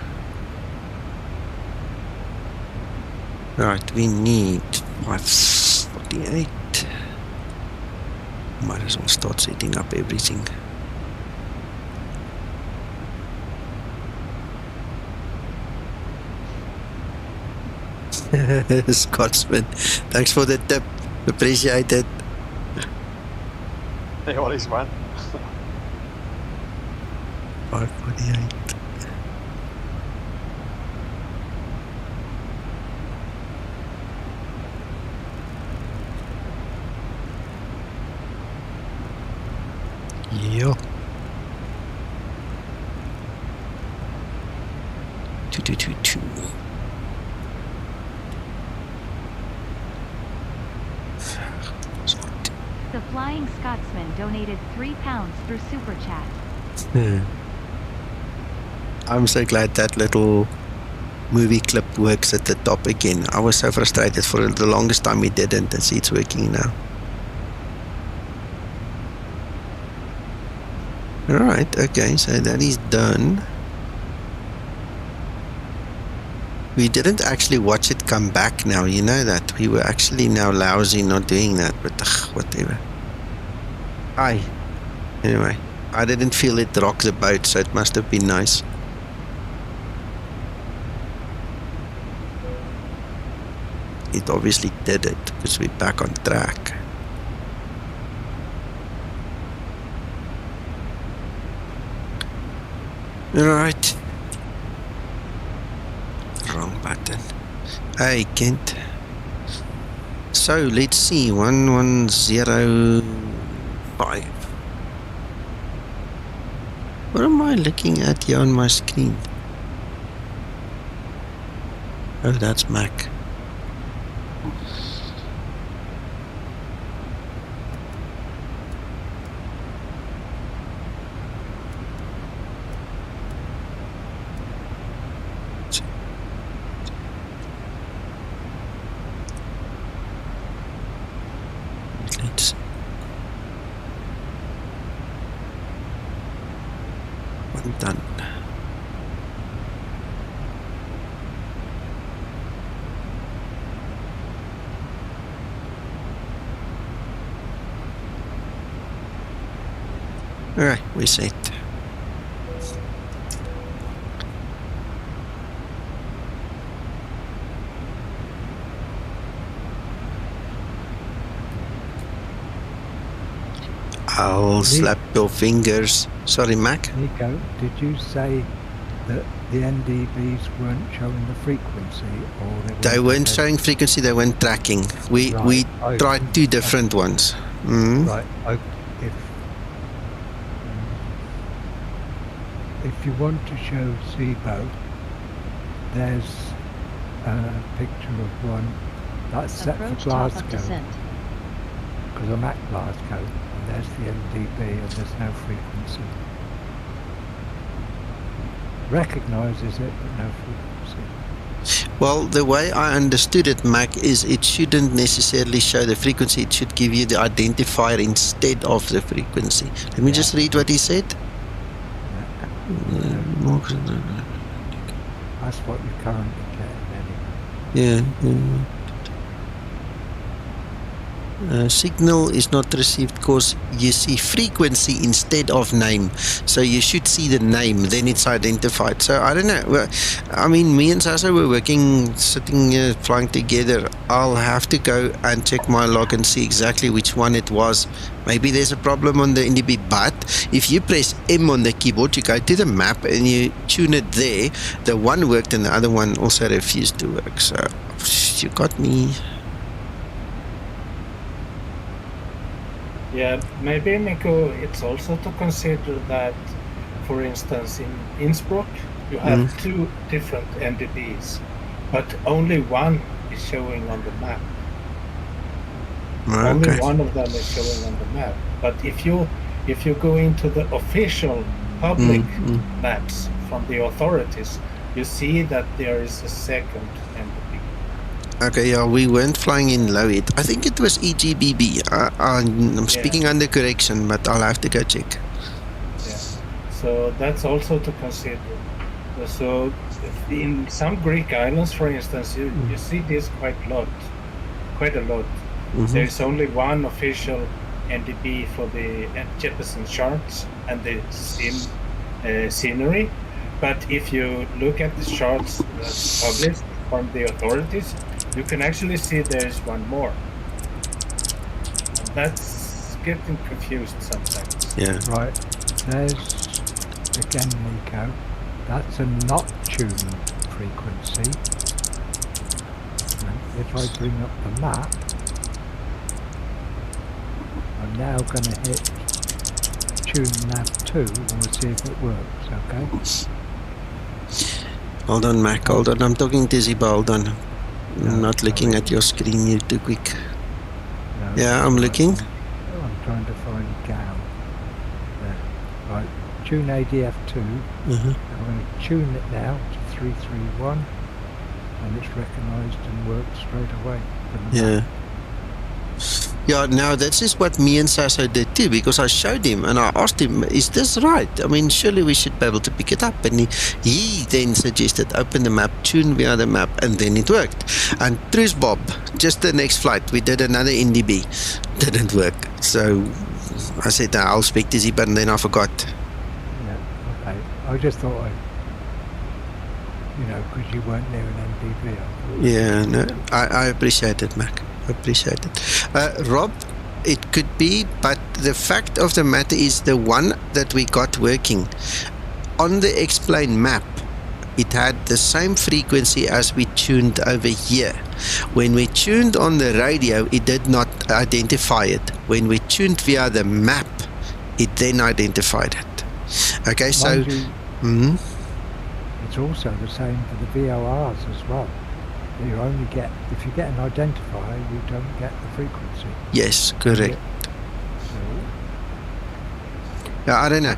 Right, we need 548. Might as well start setting up everything. Scotsman, thanks for the tip. Appreciate it. Hey, what is man? 548. Yo. 2222. The Flying Scotsman donated £3 through SuperChat. I'm so glad that little movie clip works at the top again. I was so frustrated for the longest time it didn't, and see it's working now. Alright, okay, so that is done. We didn't actually watch it come back now, you know that. We were actually now lousy not doing that, but whatever. Anyway, I didn't feel it rock the boat, so it must have been nice. It obviously did it, because we're back on track. Alright. Wrong button. Hey, Kent. So, let's see. 1105. What am I looking at here on my screen? Oh, that's Mac. Let's one done. Alright, we set. I'll slap your fingers. Sorry, Mac. Nico, did you say that the NDBs weren't showing the frequency, or They weren't showing frequency, they weren't tracking. We Right, tried two different ones. Mm. Right. If you want to show Zibo, there's a picture of one that's set for Approach top of Glasgow, descent. because I'm at Glasgow, and there's the NDB, and there's no frequency. Recognises it, but no frequency. Well, the way I understood it, Mac, is it shouldn't necessarily show the frequency. It should give you the identifier instead of the frequency. Let me just read what he said. That's what you're currently getting anyway. Yeah. Signal is not received because you see frequency instead of name. So you should see the name, then it's identified. So I don't know. Well, I mean, me and Sasa were working, sitting here, flying together. I'll have to go and check my log and see exactly which one it was. Maybe there's a problem on the NDB, but if you press M on the keyboard, you go to the map and you tune it there. The one worked and the other one also refused to work. So you got me. Yeah, maybe, Nico, it's also to consider that, for instance, in Innsbruck, you have two different NDBs, but only one is showing on the map. Only one of them is showing on the map. But if you go into the official public maps from the authorities, you see that there is a second NDB. Okay, yeah, we weren't flying in low it. I think it was EGBB. I'm speaking under correction, but I'll have to go check. Yeah, so that's also to consider. So in some Greek islands, for instance, you see this quite a lot. There is only one official NDB for the Jeppesen charts and the scenery. But if you look at the charts that's published from the authorities, you can actually see there is one more. And that's getting confused sometimes. Yeah. Right, there's, again, Nico, that's a not tuned frequency. And if I bring up the map, I'm now going to hit tune nav 2 and we'll see if it works, okay? Hold on, Mac, hold on. I'm talking to Zibo, hold on. I'm not looking at your screen, you're too quick. No, Yeah, I'm looking. I'm trying to find GAL. There. Right, tune ADF2. I'm going to tune it now to 331, and it's recognised and worked straight away. Yeah. Yeah, now this is what me and Sasso did too, because I showed him and I asked him, is this right? I mean, surely we should be able to pick it up. And he then suggested open the map, tune via the map, and then it worked. And truth Bob, just the next flight, we did another NDB. Didn't work. So I said, I'll speak to Zibo, and then I forgot. Yeah, okay. I just thought because you weren't near an NDB. Yeah, no, I appreciate it, Mac. Appreciate it. Rob, it could be, but the fact of the matter is the one that we got working on the explain map, it had the same frequency as we tuned over here. When we tuned on the radio, it did not identify it. When we tuned via the map, it then identified it. Okay, so it's also the same for the VORs as well. You only get, if you get an identifier, you don't get the frequency. Yes, correct. Yeah, I don't know.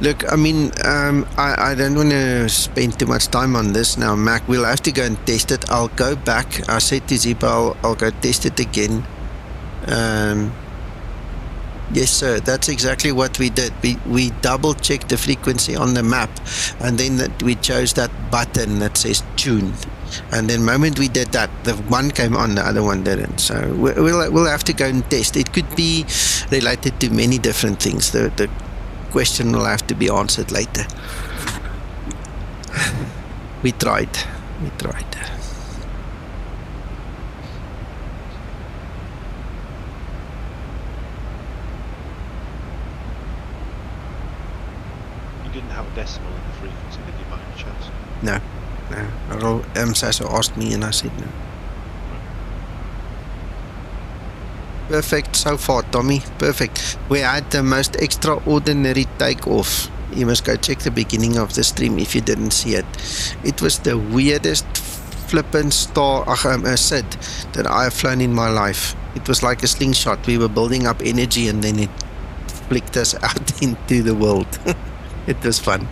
Look, I mean, I don't want to spend too much time on this now, Mac. We'll have to go and test it. I'll go back. I said to Zibo, I'll go test it again. Yes, sir. That's exactly what we did. We double checked the frequency on the map, and then we chose that button that says tune. And then the moment we did that, the one came on, the other one didn't. So we'll have to go and test. It could be related to many different things. The question will have to be answered later. We tried. You didn't have a decimal in the frequency, did you, by any chance? No. Sasso asked me and I said no. Perfect so far, Tommy. Perfect. We had the most extraordinary takeoff. You must go check the beginning of the stream if you didn't see it. It was the weirdest flippin' Sid that I have flown in my life. It was like a slingshot. We were building up energy and then it flicked us out into the world. It was fun.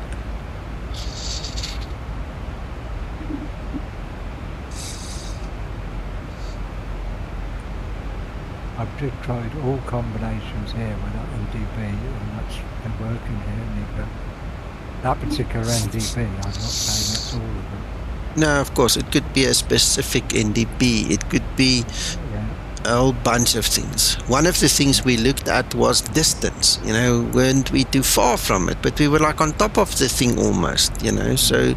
I've just tried all combinations here with that NDB and that's been working here, Nico. That particular NDB, I'm not saying it's all of them. No, of course, it could be a specific NDB. It could be a whole bunch of things. One of the things we looked at was distance. You know, weren't we too far from it? But we were like on top of the thing almost, you know. So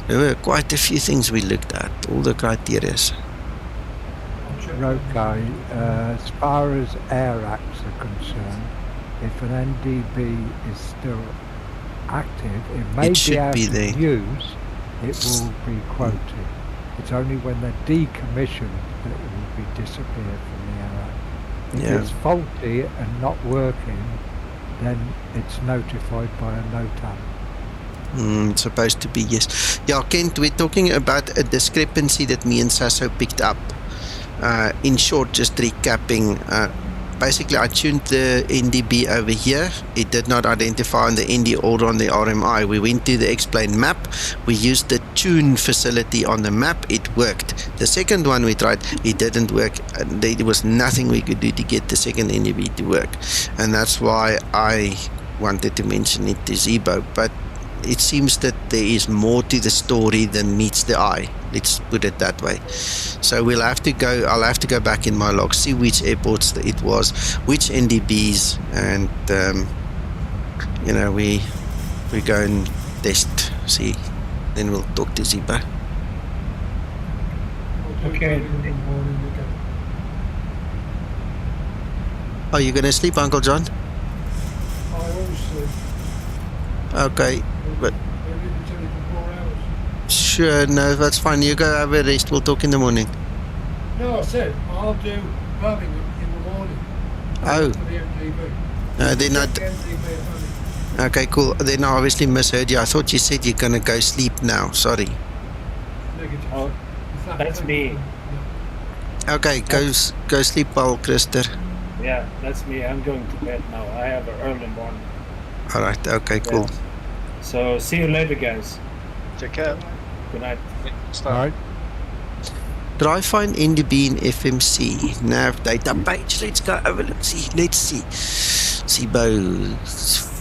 there were quite a few things we looked at, all the criteria. Okay, as far as air acts are concerned, if an NDB is still active, it may be out of use, it will be quoted. It's only when they're decommissioned that it will be disappeared from the air act. If it's faulty and not working, then it's notified by a NOTAM. It's supposed to be, yes. Yeah, Kent, we're talking about a discrepancy that me and Sasso picked up. In short, just recapping, basically I tuned the NDB over here. It did not identify on the ND or on the RMI. We went to the explain map. We used the tune facility on the map. It worked. The second one we tried, it didn't work. There was nothing we could do to get the second NDB to work. And that's why I wanted to mention it to Zibo. But it seems that there is more to the story than meets the eye. Let's put it that way. So I'll have to go back in my log, see which airports it was, which NDBs, and you know, we go and test, see. Then we'll talk to Ziba. Okay. Are you gonna sleep, Uncle John? I always sleep. Okay, but Maybe you can tell you for 4 hours. sure, no, that's fine. You go have a rest. We'll talk in the morning. No, I said I'll do Birmingham in the morning. Oh. For the MDB. No, they're not. The MDB at Birmingham. Okay, cool. Then I obviously misheard you. I thought you said you're gonna go sleep now. Sorry. Negative. Oh, Is that that's me. Yeah. Okay, go sleep well, Krister. Yeah, that's me. I'm going to bed now. I have an early morning. All right. Okay, cool. So see you later, guys. Take care. Good night. Alright. Did I find NDB in FMC nav data page? Let's go over. Let's see. Zibo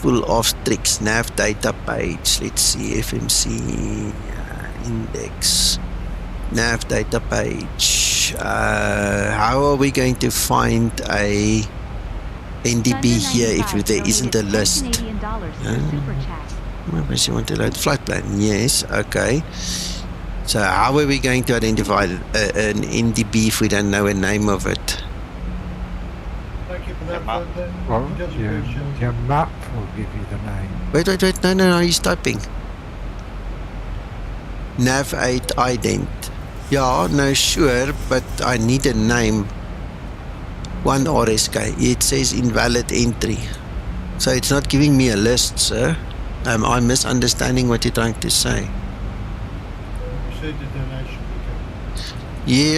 full of tricks. Nav data page. Let's see FMC index. Nav data page. How are we going to find a NDB here if there isn't a list? Unless you want to load flight plan. Yes, okay. So how are we going to identify an NDB if we don't know a name of it? Thank you for that. Then. Well, He does your appreciate it. map will give you the name. Wait. No, he's typing. Nav 8 ident. Yeah, no, sure, but I need a name. 1 RSK. It says invalid entry. So it's not giving me a list, sir. I'm misunderstanding what you're trying to say. Received a donation. Okay.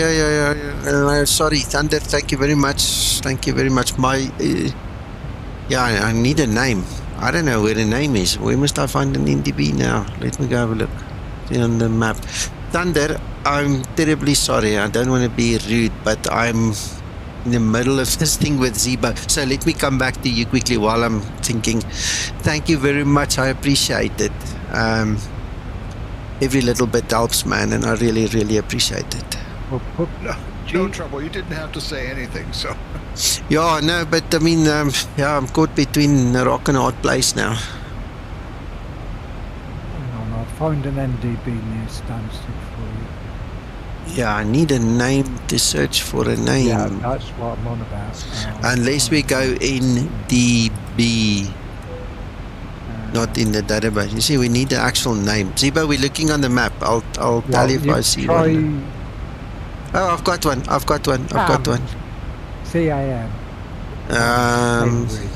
Yeah. Sorry, Thunder. Thank you very much. I need a name. I don't know where the name is. Where must I find an NDB now? Let me go have a look. See on the map. Thunder, I'm terribly sorry. I don't want to be rude, but I'm in the middle of this thing with Zibo. So let me come back to you quickly while I'm thinking. Thank you very much. I appreciate it. Every little bit helps, man, and I really, really appreciate it. Well, No trouble. You didn't have to say anything, so. Yeah, no, but I mean, I'm caught between a rock and a hard place now. hang on, I'll find an NDB near Stansted for you. Yeah, I need a name to search for a name. Yeah, that's what I'm on about. Unless we go in DB, not in the database. You see, we need the actual name. Zibo, we're looking on the map. I'll tell you if I see one. Oh, I've got one. CAM. Cambridge.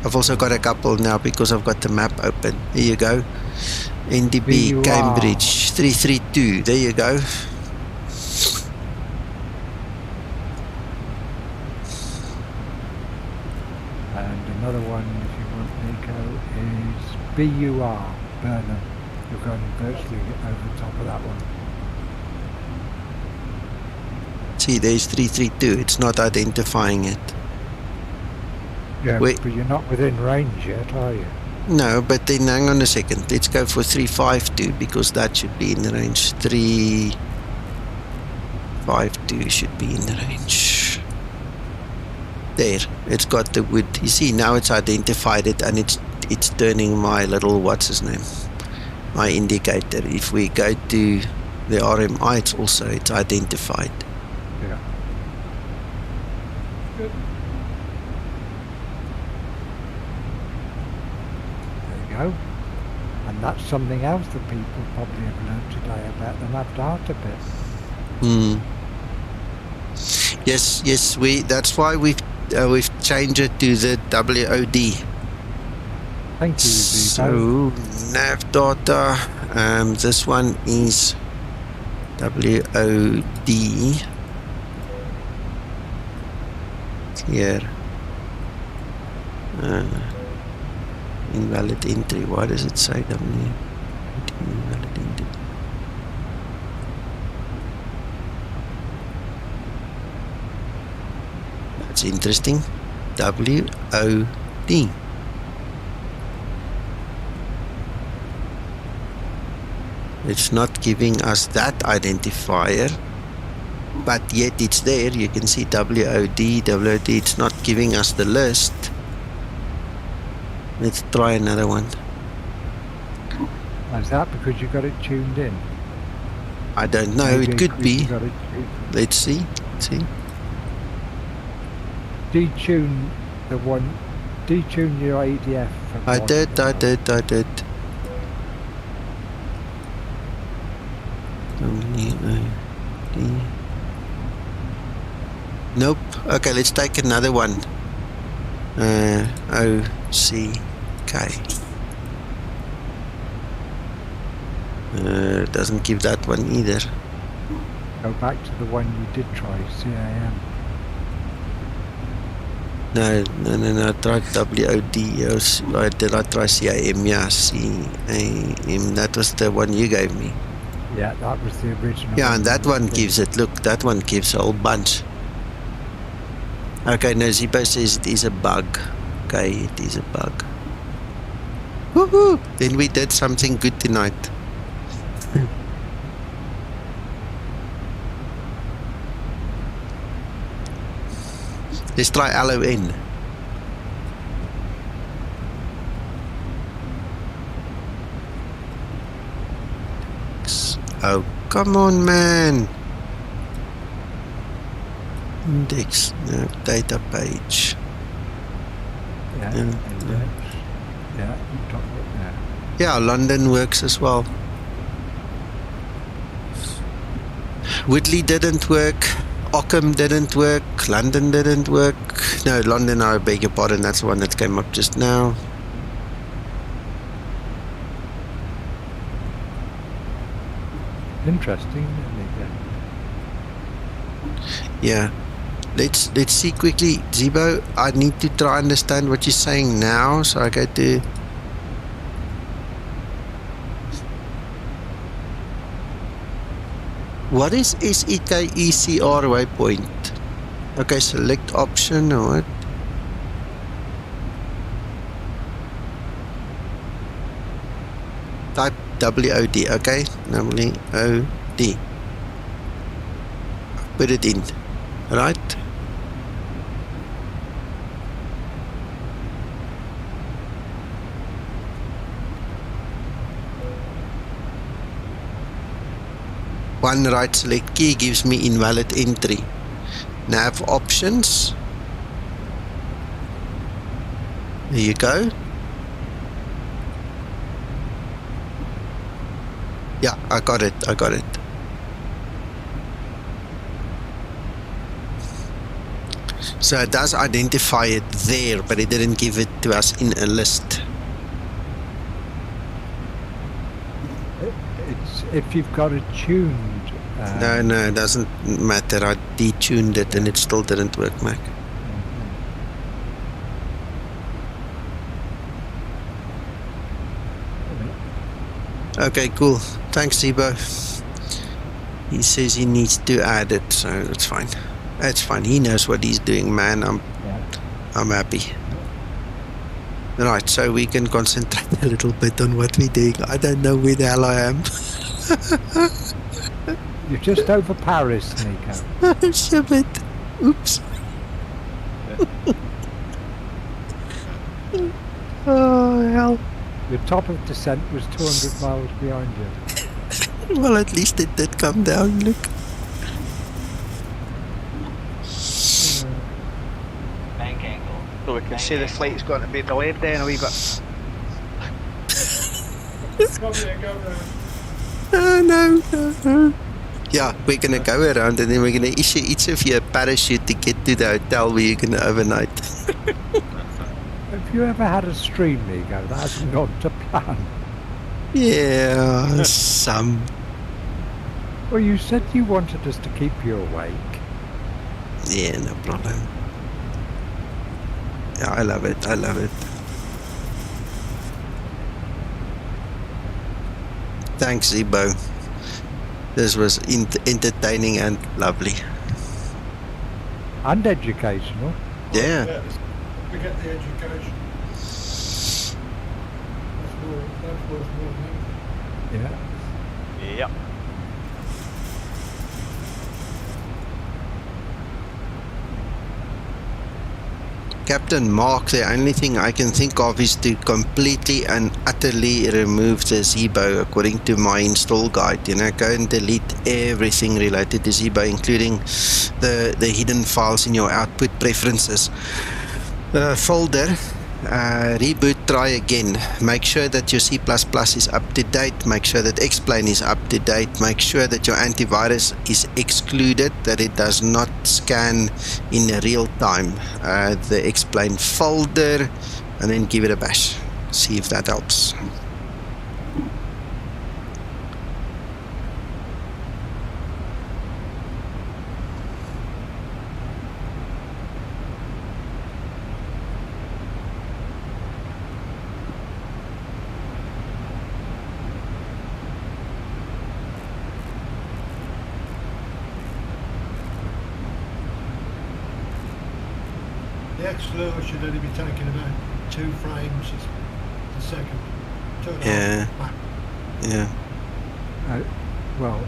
I've also got a couple now because I've got the map open. Here you go. NDB VUR. Cambridge 332. There you go. And another one, if you want, Nico, is BUR, Burnham. You're going virtually over the top of that one. See, there's 332. It's not identifying it. Yeah, Wait. but you're not within range yet, are you? No, but then hang on a second. Let's go for 352 because that should be in the range. 352 should be in the range. There, it's got the wood. You see, now it's identified it and it's turning my little, what's his name? My indicator. If we go to the RMI, it's identified. Yeah. Good. There you go. And that's something else that people probably have learned today about the nav data bit. Yes, that's why we've changed it to the WOD. Thank you, Zibo. So nav data, this one is WOD. Here, invalid entry. Why does it say invalid entry? That's interesting. WOD. It's not giving us that identifier, but yet it's there. You can see WOD. It's not giving us the list. Let's try another one. Is that because you got it tuned in? I don't know. Maybe It could be. you got it tuned. Let's see. Detune the one. Detune your ADF. I did. Nope. Okay, let's take another one. OCK. Doesn't give that one either. Go back to the one you did try, CAM. No. I tried WOD. Did I try CAM? Yeah, CAM. That was the one you gave me. Yeah, that was the original. Yeah, and that one gives it. Look, that one gives a whole bunch. Okay, no, Zibo says it is a bug. Okay, it is a bug. Woohoo! Then we did something good tonight. Let's try LON. Oh, come on, man. Index, no, data page. Yeah, Yeah. yeah, you talk about that. Yeah, London works as well. Whitley didn't work. Ockham didn't work. London didn't work. No, London, I beg your pardon. That's the one that came up just now. Interesting, isn't it? Yeah. Let's see quickly. Zibo, I need to try and understand what you're saying now. So I go to... What is EIKY waypoint? Okay, select option or what? Type WOD, okay? WOD. Put it in, right? One right select key gives me invalid entry. Nav options. There you go. Yeah, I got it. So it does identify it there, but it didn't give it to us in a list. if you've got it tuned. No, it doesn't matter. I detuned it and it still didn't work, Mac. Okay, cool. Thanks, Zibo. He says he needs to add it, so it's fine. It's fine. He knows what he's doing, man. I'm happy. Right, so we can concentrate a little bit on what we're doing. I don't know where the hell I am. You're just over Paris, Nico. Shit. Oops. Oh, hell. Your top of descent was 200 miles behind you. Well, at least it did come down, look. Bank angle. So we can see the flight's going to be delayed then a wee bit. No. Yeah, we're going to go around and then we're going to issue each of you a parachute to get to the hotel where you're going to overnight. Have you ever had a stream, Nico? That's not to plan. Yeah, some. Well, you said you wanted us to keep you awake. Yeah, no problem. Yeah, I love it. Thanks, Zibo. This was entertaining and lovely. And educational. Yeah. We get the education. That's worth more than anything. Yeah. Yep. Captain Mark, the only thing I can think of is to completely and utterly remove the Zibo according to my install guide. Go and delete everything related to Zibo, including the hidden files in your output preferences folder. Reboot, try again. Make sure that your C++ is up to date. Make sure that X-Plane is up to date. Make sure that your antivirus is excluded, that it does not scan in real time the X-Plane folder, and then give it a bash. See if that helps. The X-Lure should only be taking about 2 frames a second. 2.5 Yeah. max. Yeah. Well,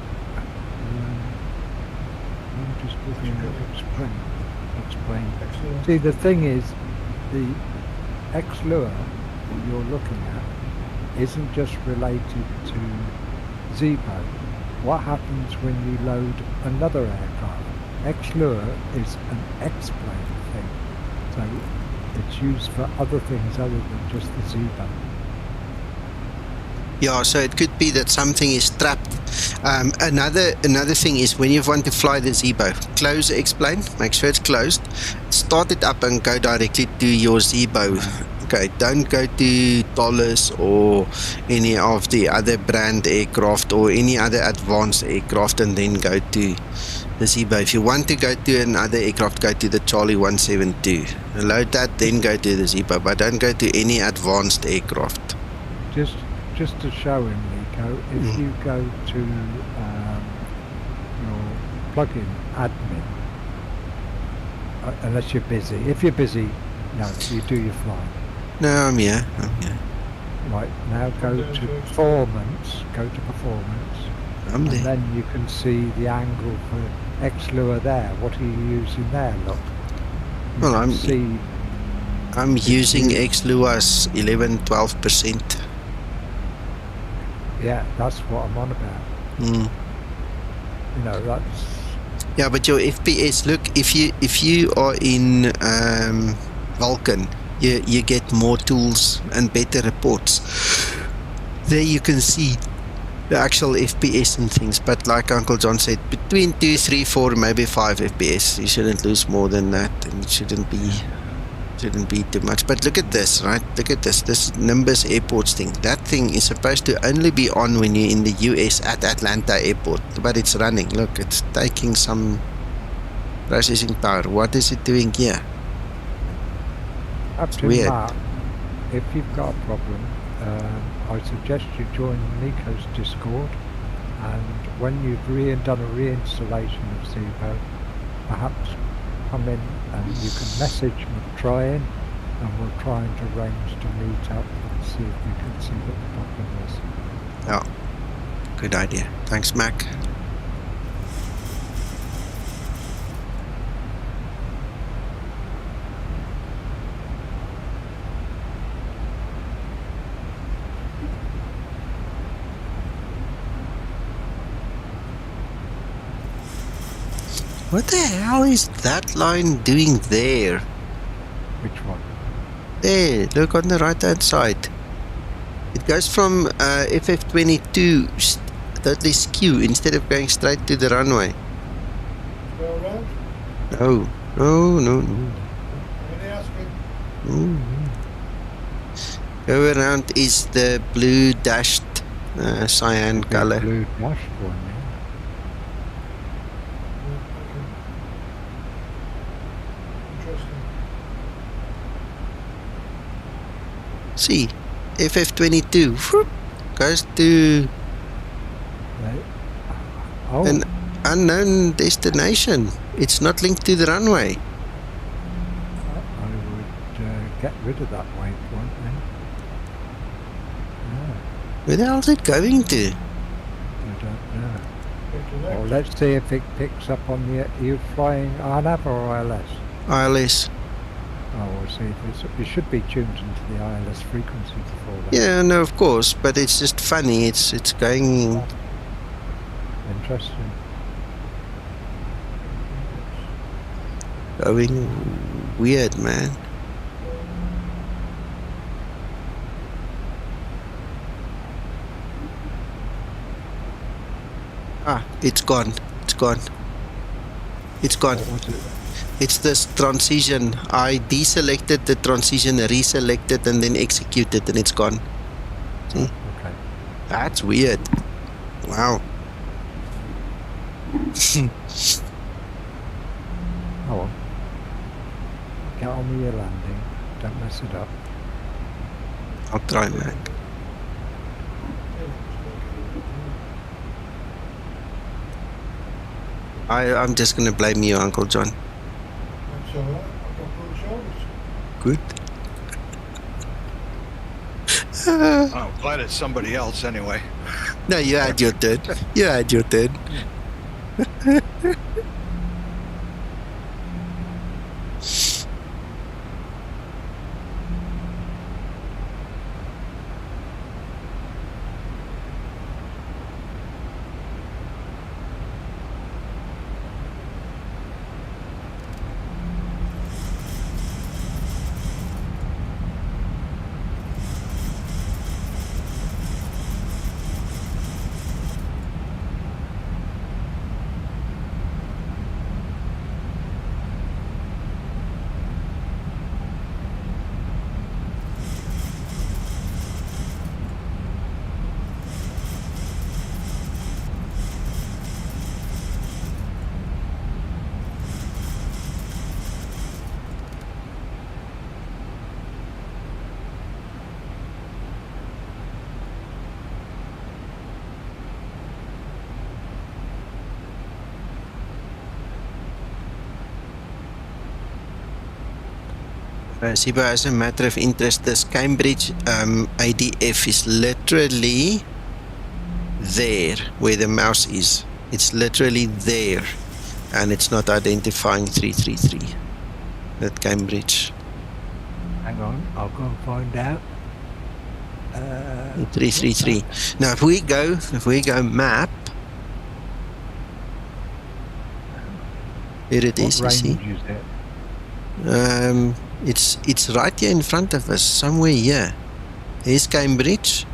I'm just looking at explain. X-Lure. See, the thing is, the X-Lure that you're looking at isn't just related to Zibo. What happens when you load another aircraft? X-Lure is an X-Plane thing, so it's used for other things other than just the Zibo. Yeah, so it could be that something is trapped. Another thing is when you want to fly the Zibo, close the X-Plane, make sure it's closed, start it up and go directly to your Zibo. Okay, don't go to Dollars or any of the other brand aircraft or any other advanced aircraft and then go to the Zibo. If you want to go to another aircraft, go to the Charlie 172. Load that, then go to the Zibo, but don't go to any advanced aircraft. Just to show him, Nico, if you go to your plugin admin, unless you're busy. If you're busy, no, you do your flying. No, I'm here. Right, now go to performance, I'm and there. then you can see the angle for X-Lure there. What are you using there, look? Well, I'm if using you- X-Lua's 11-12%. Yeah, that's what I'm on about. Mm. You know, that's... Yeah, but your FPS, look, if you are in Vulkan, you get more tools and better reports. There you can see the actual FPS and things, but like Uncle John said, between 2, 3, 4, maybe 5 FPS. You shouldn't lose more than that, and it shouldn't be Shouldn't be too much. But look at this, right? Look at this. This Nimbus Airports thing. That thing is supposed to only be on when you're in the US at Atlanta Airport. But it's running. Look, it's taking some processing power. What is it doing here? Up to weird. Mark, if you've got a problem, I suggest you join Nico's Discord, and when you've done a reinstallation of Zibo, perhaps come in and you can message McTryan, and we'll try and arrange to meet up and see if we can see what the problem is. Oh, good idea. Thanks, Mac. What the hell is that line doing there? Which one? There, look on the right hand side. It goes from FF22 totally skew instead of going straight to the runway. Go around? No, no, no, no. What are you asking? Go around is the blue dashed cyan color. Blue dashed one, yeah. See, FF22 whoop, goes to an unknown destination. It's not linked to the runway. I would get rid of that waypoint then. Yeah. Where the hell is it going to? I don't know. Well, let's see if it picks up on the... Are you flying RNAV or ILS? ILS. Oh, we'll see if it should be tuned into the ILS frequency before that. Yeah, no, of course, but it's just funny. It's going... Interesting. Going weird, man. Ah, it's gone. It's gone. It's gone. It's this transition. I deselected the transition, reselected, and then executed, and it's gone. See? Okay. That's weird. Wow. Oh well. Get on with your landing. Don't mess it up. I'll try, man. I'm just gonna blame you, Uncle John. That's alright. I've got broad shoulders. Good. I'm glad it's somebody else anyway. No, you had your turn. You had your turn. Zibo, as a matter of interest, this Cambridge ADF is literally there where the mouse is. It's literally there, and it's not identifying 333. That Cambridge. Hang on, I'll go and find out. 333. Now, if we go map, here it is. You see? What range is it? It's right here in front of us, somewhere here. There's Cambridge.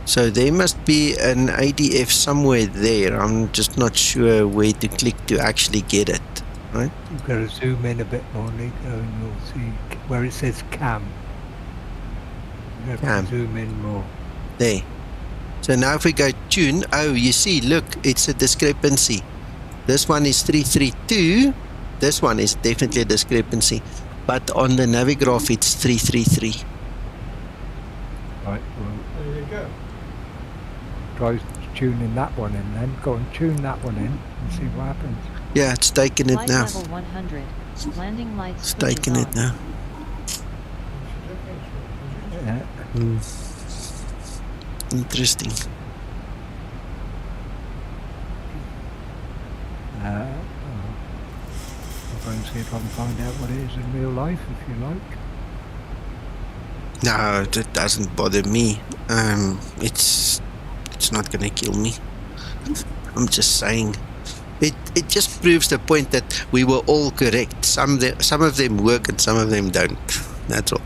So there must be an ADF somewhere there. I'm just not sure where to click to actually get it. right? You've got to zoom in a bit more, Nico, and you'll see where it says cam. You have Cam. to zoom in more. There. So now if we go tune, oh, you see, look, it's a discrepancy. This one is 332. This one is definitely a discrepancy. But on the Navigraph, it's 333. Right, well, There you go. try tuning that one in then. Go and tune that one in and see what happens. Yeah, it's taking it Flight now. level 100. Landing lights It's switches taking it on. now. Yeah. Interesting. I'll go and see if I can find out what it is in real life, if you like. No, it doesn't bother me. It's not gonna kill me. I'm just saying. It just proves the point that we were all correct. Some of them work and some of them don't. That's all.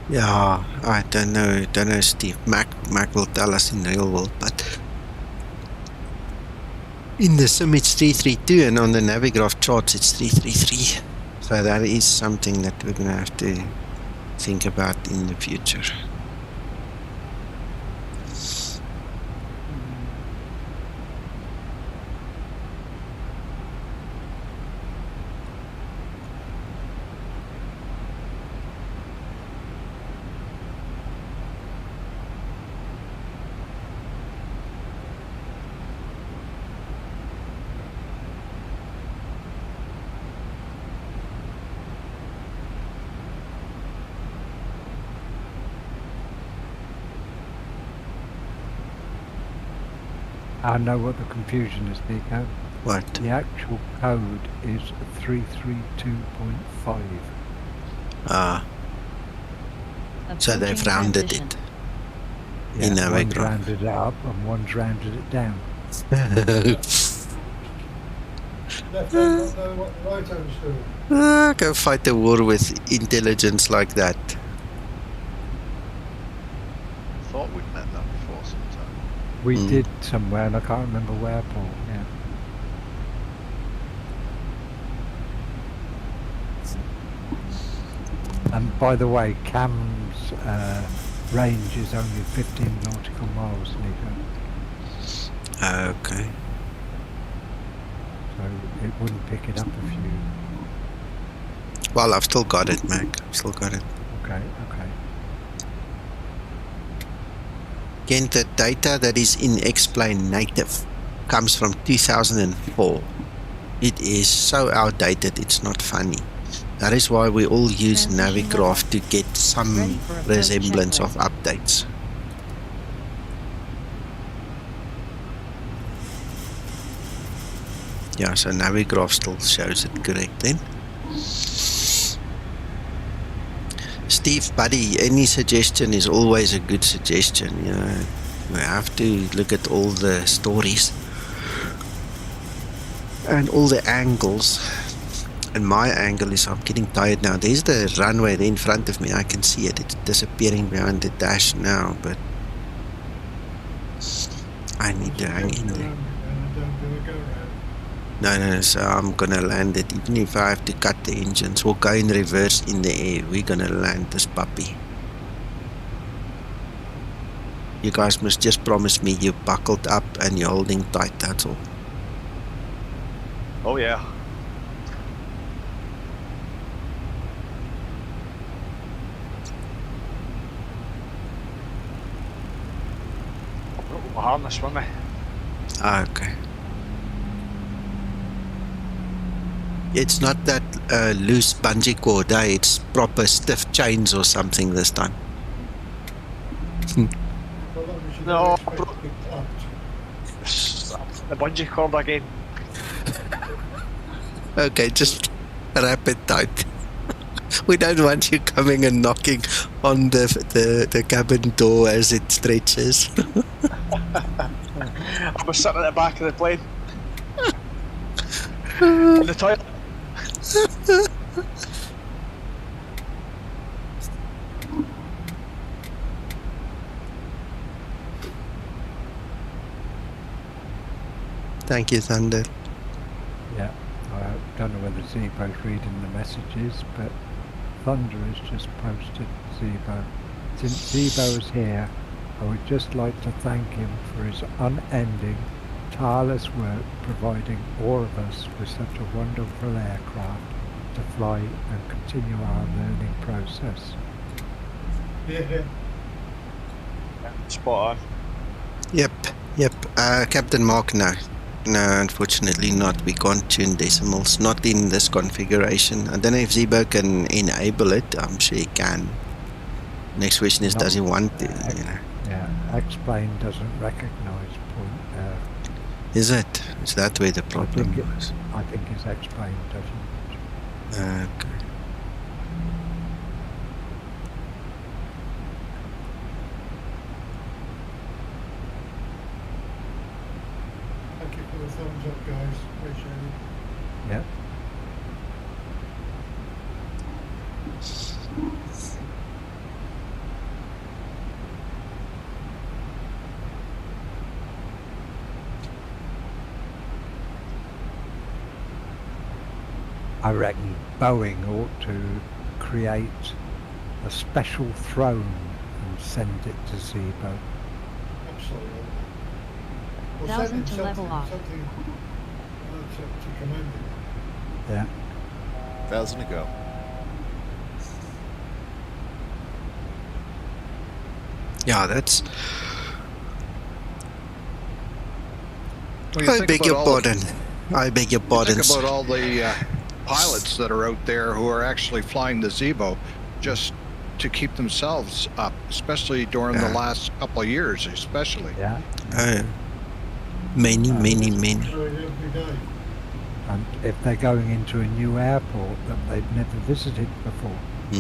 Yeah, I don't know, Steve. Mac will tell us in the real world, but in the sim it's 332 and on the Navigraph charts it's 333. So that is something that we're gonna have to think about in the future. I know what the confusion is, Nico. What? The actual code is 332.5. Ah, so they've Approaching rounded transition. it. Yeah, In one's Navigraph. rounded it up and one's rounded it down. Left hand not know what the right hand's doing. Go fight a war with intelligence like that. Thought we'd met that before sometime. We did somewhere and I can't remember where, Paul. Yeah. And by the way, Cam's range is only 15 nautical miles, Nico. Okay. So it wouldn't pick it up if you... Well, I've still got it, Mac. I've still got it. Okay, okay. Again, the data that is in X-Plane native comes from 2004. It is so outdated, it's not funny. That is why we all use Transition Navigraph level. to get some Ready for approach resemblance of checklist. updates. Yeah, so Navigraph still shows it correct then. Steve, buddy, any suggestion is always a good suggestion. You know, we have to look at all the stories and all the angles. And my angle is, I'm getting tired now. There's the runway there in front of me. I can see it. It's disappearing behind the dash now, but I need to hang in there. And don't do a go round. No, so I'm gonna land it. Even if I have to cut the engines, we'll go in reverse in the air. We're gonna land this puppy. You guys must just promise me you're buckled up and you're holding tight, that's all. Oh yeah. My harness with me. Ah, okay. It's not that loose bungee cord, eh? It's proper stiff chains or something this time. Well, that was No, expect to be clamped. The bungee cord again. Okay, just wrap it tight. We don't want you coming and knocking on the cabin door as it stretches. I was sitting at the back of the plane. In the toilet. Thank you, Thunder. Yeah, I don't know whether Zibo's reading the messages, but Thunder has just posted Zibo. Since Zibo is here, I would just like to thank him for his unending, tireless work providing all of us with such a wonderful aircraft to fly and continue our learning process. Yeah. Spot on. Yep. Captain Mark, no. No, unfortunately not. We can't tune decimals. Not in this configuration. I don't know if Zibo can enable it. I'm sure he can. Next question is, does he want to? You know. Yeah, X-Plane doesn't recognise point. Is it? Is that where the problem was? I think his X-Plane doesn't. Okay. Thank you for the thumbs up, guys. Appreciate it. Yeah. I reckon Boeing ought to create a special throne and send it to Zibo. Absolutely. Or 1000 send him to level something, off. something to commend him. Yeah. 1,000 to go. Yeah, that's... Well, you I think beg about your all pardon. I beg your pardon. Think about all the pilots that are out there who are actually flying the Zibo just to keep themselves up, especially during the last couple of years, especially. Yeah. Many. Doing every day. And if they're going into a new airport that they've never visited before,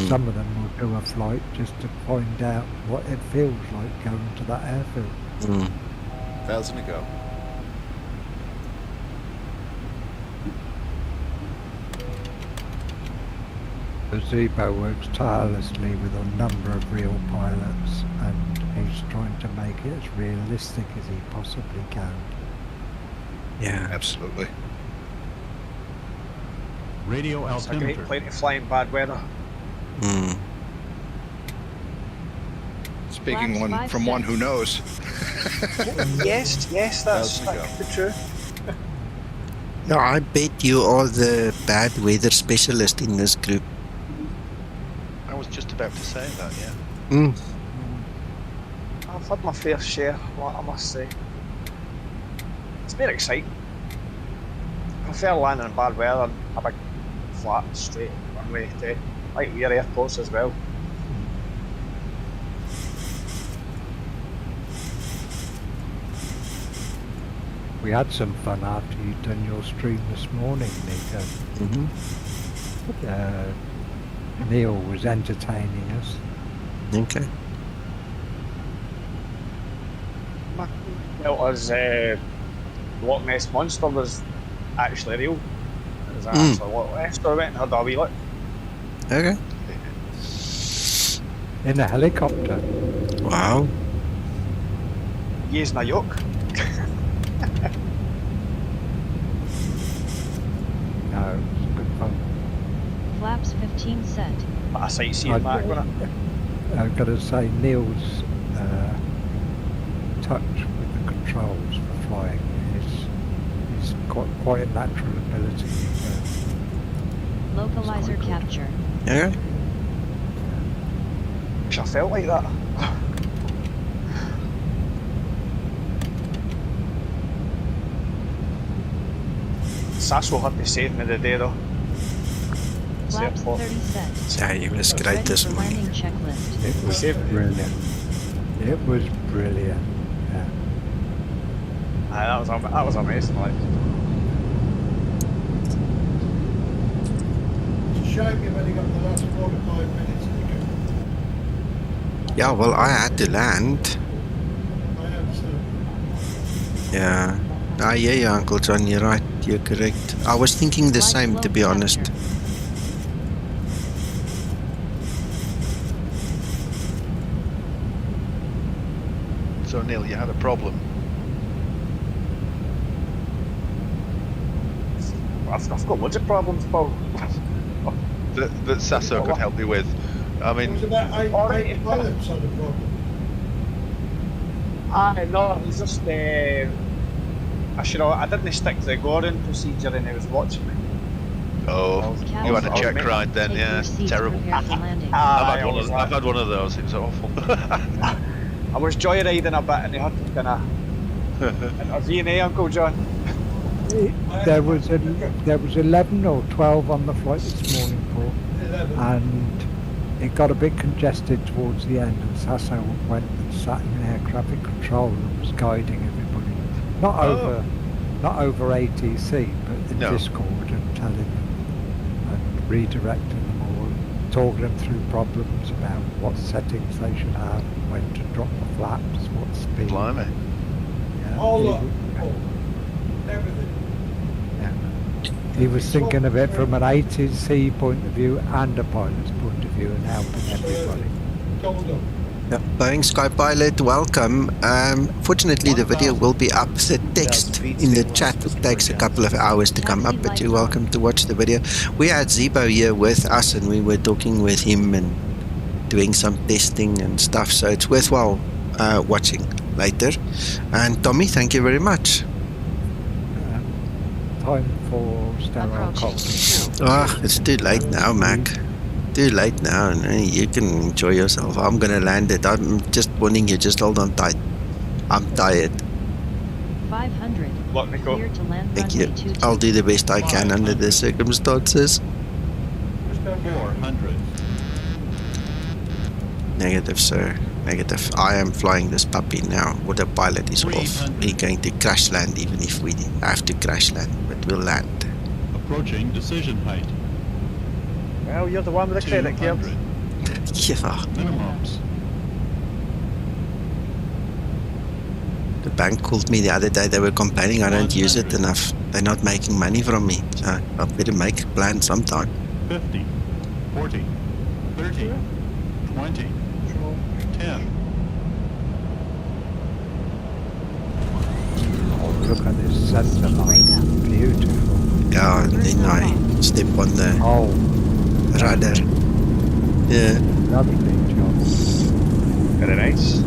some of them will do a flight just to find out what it feels like going to that airfield. 1,000 to go. The Zibo works tirelessly with a number of real pilots, and he's trying to make it as realistic as he possibly can. Yeah, absolutely. Radio It's a great altimeter. plane to fly in bad weather. Speaking Flaps from one who knows. yes, that's Thousand to go. that could be true. No, I bet you are the bad weather specialist in this group. I was just about to say that, yeah. I've had my fair share, I must say. It's been exciting. I prefer landing in bad weather and a big flat straight runway to like weird airports as well. We had some fun after you'd done your stream this morning, Nico. Neil was entertaining us. Okay. Well, as Loch Ness Monster was actually real. It was actually Loch Ness, so I went and had a wee look. Okay. In a helicopter. Wow. Using a yoke. No, it was good fun. Flaps 15 set. But a sightseeing back, wasn't it? I've got to say, Neil's touch with the controls for flying is got quite natural ability. Localizer It's quite good. capture. Yeah. Wish I felt like that. Sasso had to save me the day though. Flaps 30 cents. Yeah, he was great Ready this for morning. landing checklist. It was brilliant. It was brilliant. Yeah. Aye, that was amazing. Like, It's a shame you've only got the last 4 to 5 minutes to go. Yeah, well, I had to land. I understand. Yeah. Ah, yeah, Uncle John, you're right. You're correct. I was thinking the same, to be honest. So Neil, you had a problem. I've got loads of problems, Paul. That Sasso could help me with. I It was mean, about 8 pilots on the problem. Aye, no, it was just I didn't stick to the Gordon procedure and he was watching me. oh, you had a check Take ride then, Take yeah, your seats, terrible. prepare for landing. I've had one of those. It was awful. I was joyriding a bit and he had to kind of intervene, Uncle John? There was 11 or 12 on the flight this morning, Paul, 11. and it got a bit congested towards the end, and Sasso went and sat in air traffic control and was guiding everybody, not over ATC, but in Discord, and telling them and redirecting them all, talking them through problems about what settings they should have, when to drop the flaps, what speed. Blimey. Yeah, All up. Everything. he was thinking of it from an ATC point of view and a pilot's point of view, and helping everybody. Doubled up. Yeah. Boeing Sky Pilot, welcome. Fortunately, the video will be up. The text in the chat takes a couple of hours to come up, but you're welcome to watch the video. We had Zibo here with us, and we were talking with him and doing some testing and stuff, so it's worthwhile watching later. And Tommy, thank you very much. Time for sterile coffee. Ah, it's too late now, Mac. Too late now. No, you can enjoy yourself. I'm gonna land it. I'm just warning you. Just hold on tight. I'm tired. 500. Look, Nico. Clear to land Thank runway you. 22. I'll do the best I can under the circumstances. 400. Negative, sir. Negative. I am flying this puppy now. What the pilot is off. 300. We're going to crash land, even if we have to crash land, but we'll land. Approaching decision height. Well, you're the one with the credit card. 200. Yeah. Minimums. The bank called me the other day. They were complaining I don't use it enough. They're not making money from me. So I better make a plan sometime. 50. 40. 30. 20. 10. Oh, look at this center line. Beautiful. Yeah, and then I step on the Oh, rudder. Yeah. lovely job. Very nice.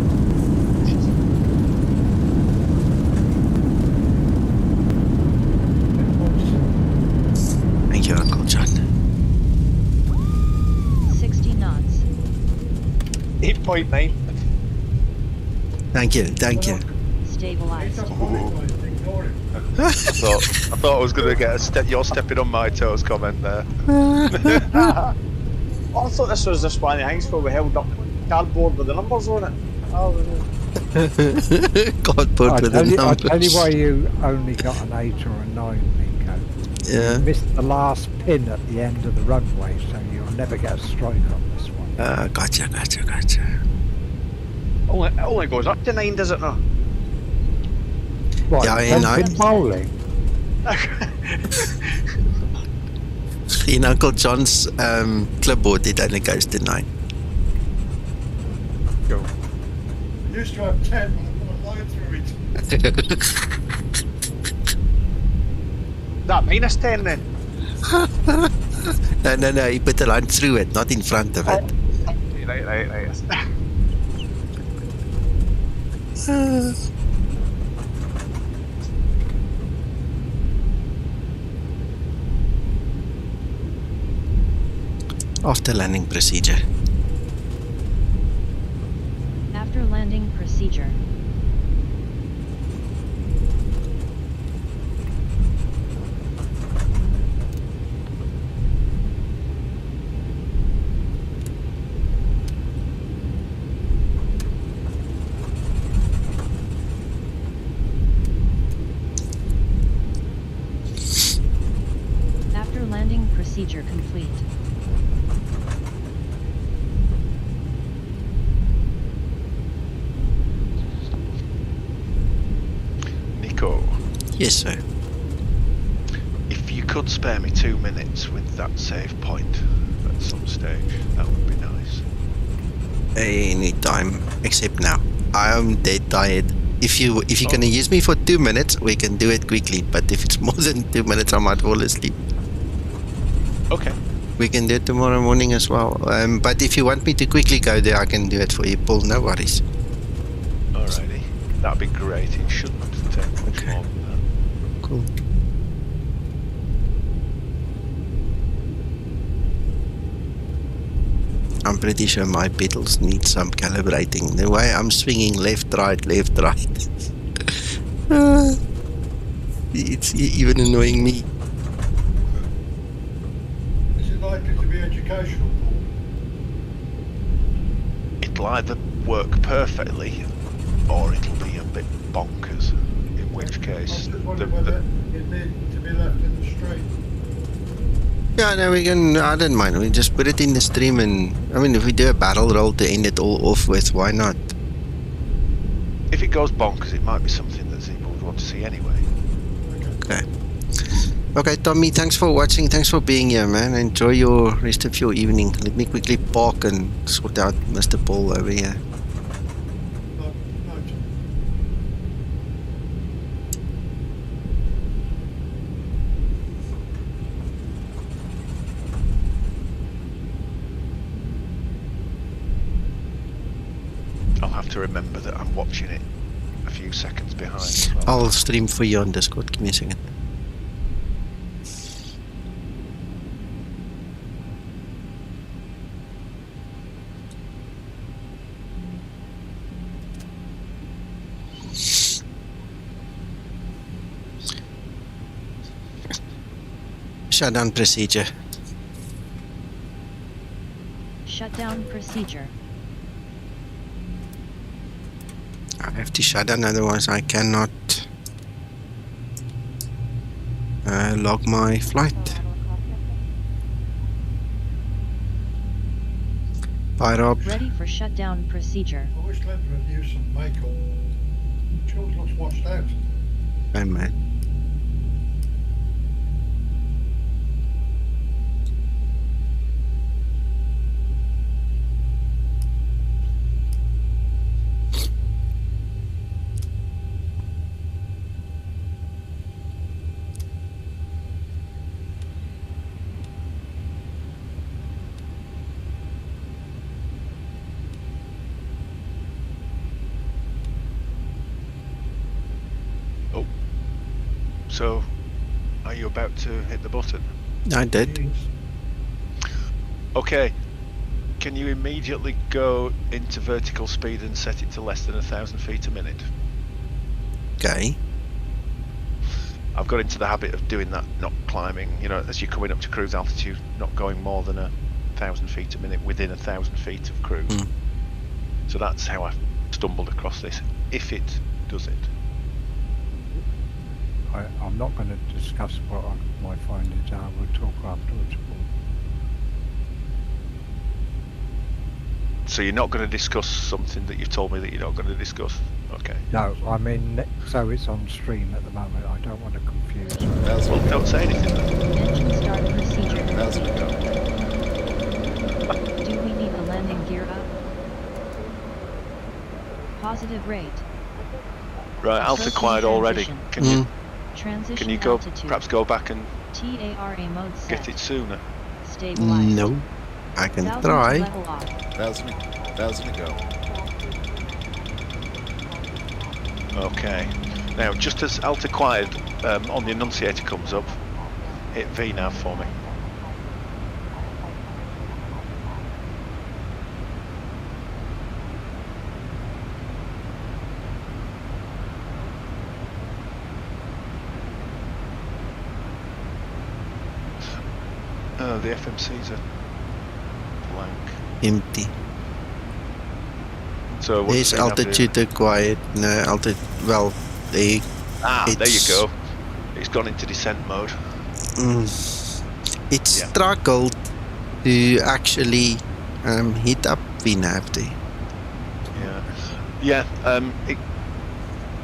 Thank you, Uncle John. 60 knots. 8.9. Thank you, thank you. Stabilized. Ignore it. I thought I was going to get a step. You're stepping on my toes comment there. I thought this was just one of the things where we held up cardboard with the numbers on it. Oh, Cardboard I'll with tell, the you, I'll numbers. tell you why you only got an 8 or a 9, Nico. Yeah. You missed the last pin at the end of the runway, so you'll never get a strike on this one. Gotcha. it only goes up to 9, does it not? What, Yeah, in bowling? In Uncle John's clipboard, it only goes to 9. Go. We used to have 10, but I put a line through it. That minus 10 then? No, he put the line through it, not in front of it. Right. After landing procedure. After landing procedure. After landing procedure complete. Nico, Yes, sir. if you could spare me 2 minutes with that save point at some stage, that would be nice. Any time except now. I'm dead tired. If you're gonna use me for 2 minutes, we can do it quickly. But if it's more than 2 minutes, I might fall asleep. Okay. We can do it tomorrow morning as well. But if you want me to quickly go there, I can do it for you, Paul. No worries. Alrighty. That'd be great. It shouldn't take much Okay. more than that. Cool. I'm pretty sure my pedals need some calibrating. The way I'm swinging left, right. It's even annoying me. Is it likely to be educational, Paul? It'll either work perfectly, or it'll be a bit bonkers. In which I was case, just wondering whether it needed to be left in the stream. Yeah, no, we can. I don't mind. We just put it in the stream, and I mean, if we do a barrel roll to end it all off with, why not? if it goes bonkers, it might be something that Zibo would want to see anyway. Okay. Okay, Tommy, thanks for watching. Thanks for being here, man. Enjoy your rest of your evening. Let me quickly park and sort out Mr. Paul over here. I'll have to remember that I'm watching it a few seconds behind as well. I'll stream for you on Discord. Give me a second. Shutdown procedure. Shutdown procedure. I have to shut down, otherwise I cannot log my flight. Fire up. Ready for shutdown procedure. I wish Leonard would use some makeup. George looks washed out. Hey, man. So, are you about to hit the button? I did. Okay. Can you immediately go into vertical speed and set it to less than 1,000 feet a minute? Okay. I've got into the habit of doing that, not climbing, you know, as you're coming up to cruise altitude, not going more than 1,000 feet a minute within 1,000 feet of cruise. Mm. So that's how I stumbled across this, if it does it. I'm not going to discuss what my findings are. We'll talk afterwards. So you're not going to discuss something that you've told me that you're not going to discuss? Okay. No, I mean, so it's on stream at the moment. I don't want to confuse. Well, don't say anything then. Engine start procedure. That's what Do we need the landing gear up? Positive rate. Right, Alpha acquired already. Can you? Can you go, perhaps go back and TARA mode set. get it sooner? Stabilized. No, I can 1000 try. level off. 1,000 to go. Okay. Now, just as Alt acquired on the annunciator comes up, hit V nav for me. No, the FMCs are blank. Empty. So what There's does it have to do? altitude required. No, altitude. Well, there. There you it's- go. It's gone into descent mode. It Yeah. struggled to actually hit up VNAV there. Yeah.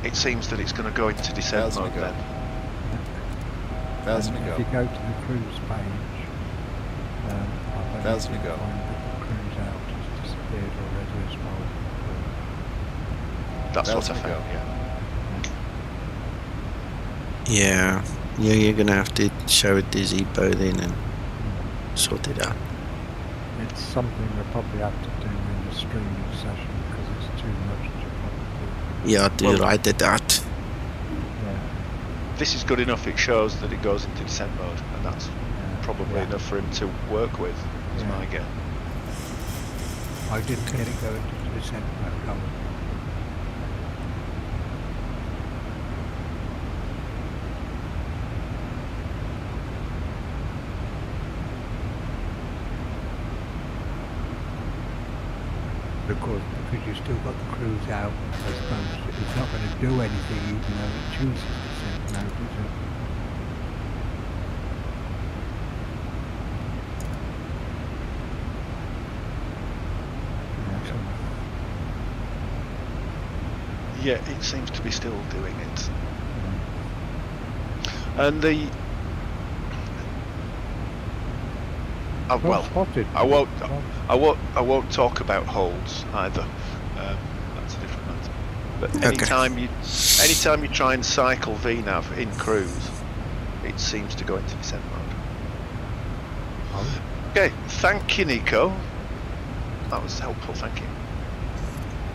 It seems that it's going to go into descent 1,000 mode ago. then. 1,000 And ago. if you go to the cruise page, I don't 1,000 know if you ago. can find that the cruise out has disappeared already as well. That's what I 1,000 ago. found. Yeah. Yeah, you're gonna have to show it to Zibo then and sort it out. It's something we'll probably have to do in the streaming session because it's too much to probably. Yeah, to Well- write it out. Yeah. This is good enough. It shows that it goes into descent mode, and that's probably Yeah. enough for him to work with. Is Yeah. my guess. I didn't get it going to descent mode. Of course, because you've still got the cruise out, I suppose it's not going to do anything even though it chooses descent mode, is it? Yeah, it seems to be still doing it. And the well, spotted. I won't talk about holds either. That's a different matter. But Okay. anytime you try and cycle VNav in cruise, it seems to go into descent mode. Okay, thank you, Nico. That was helpful. Thank you.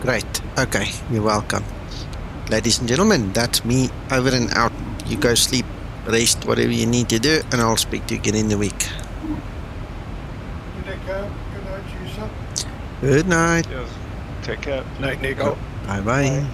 Great. Okay, you're welcome. Ladies and gentlemen, that's me over and out. You go sleep, rest, whatever you need to do, and I'll speak to you again in the week. Good night, you, sir. Good night. Yes. Take care. Night, Nico. Bye bye.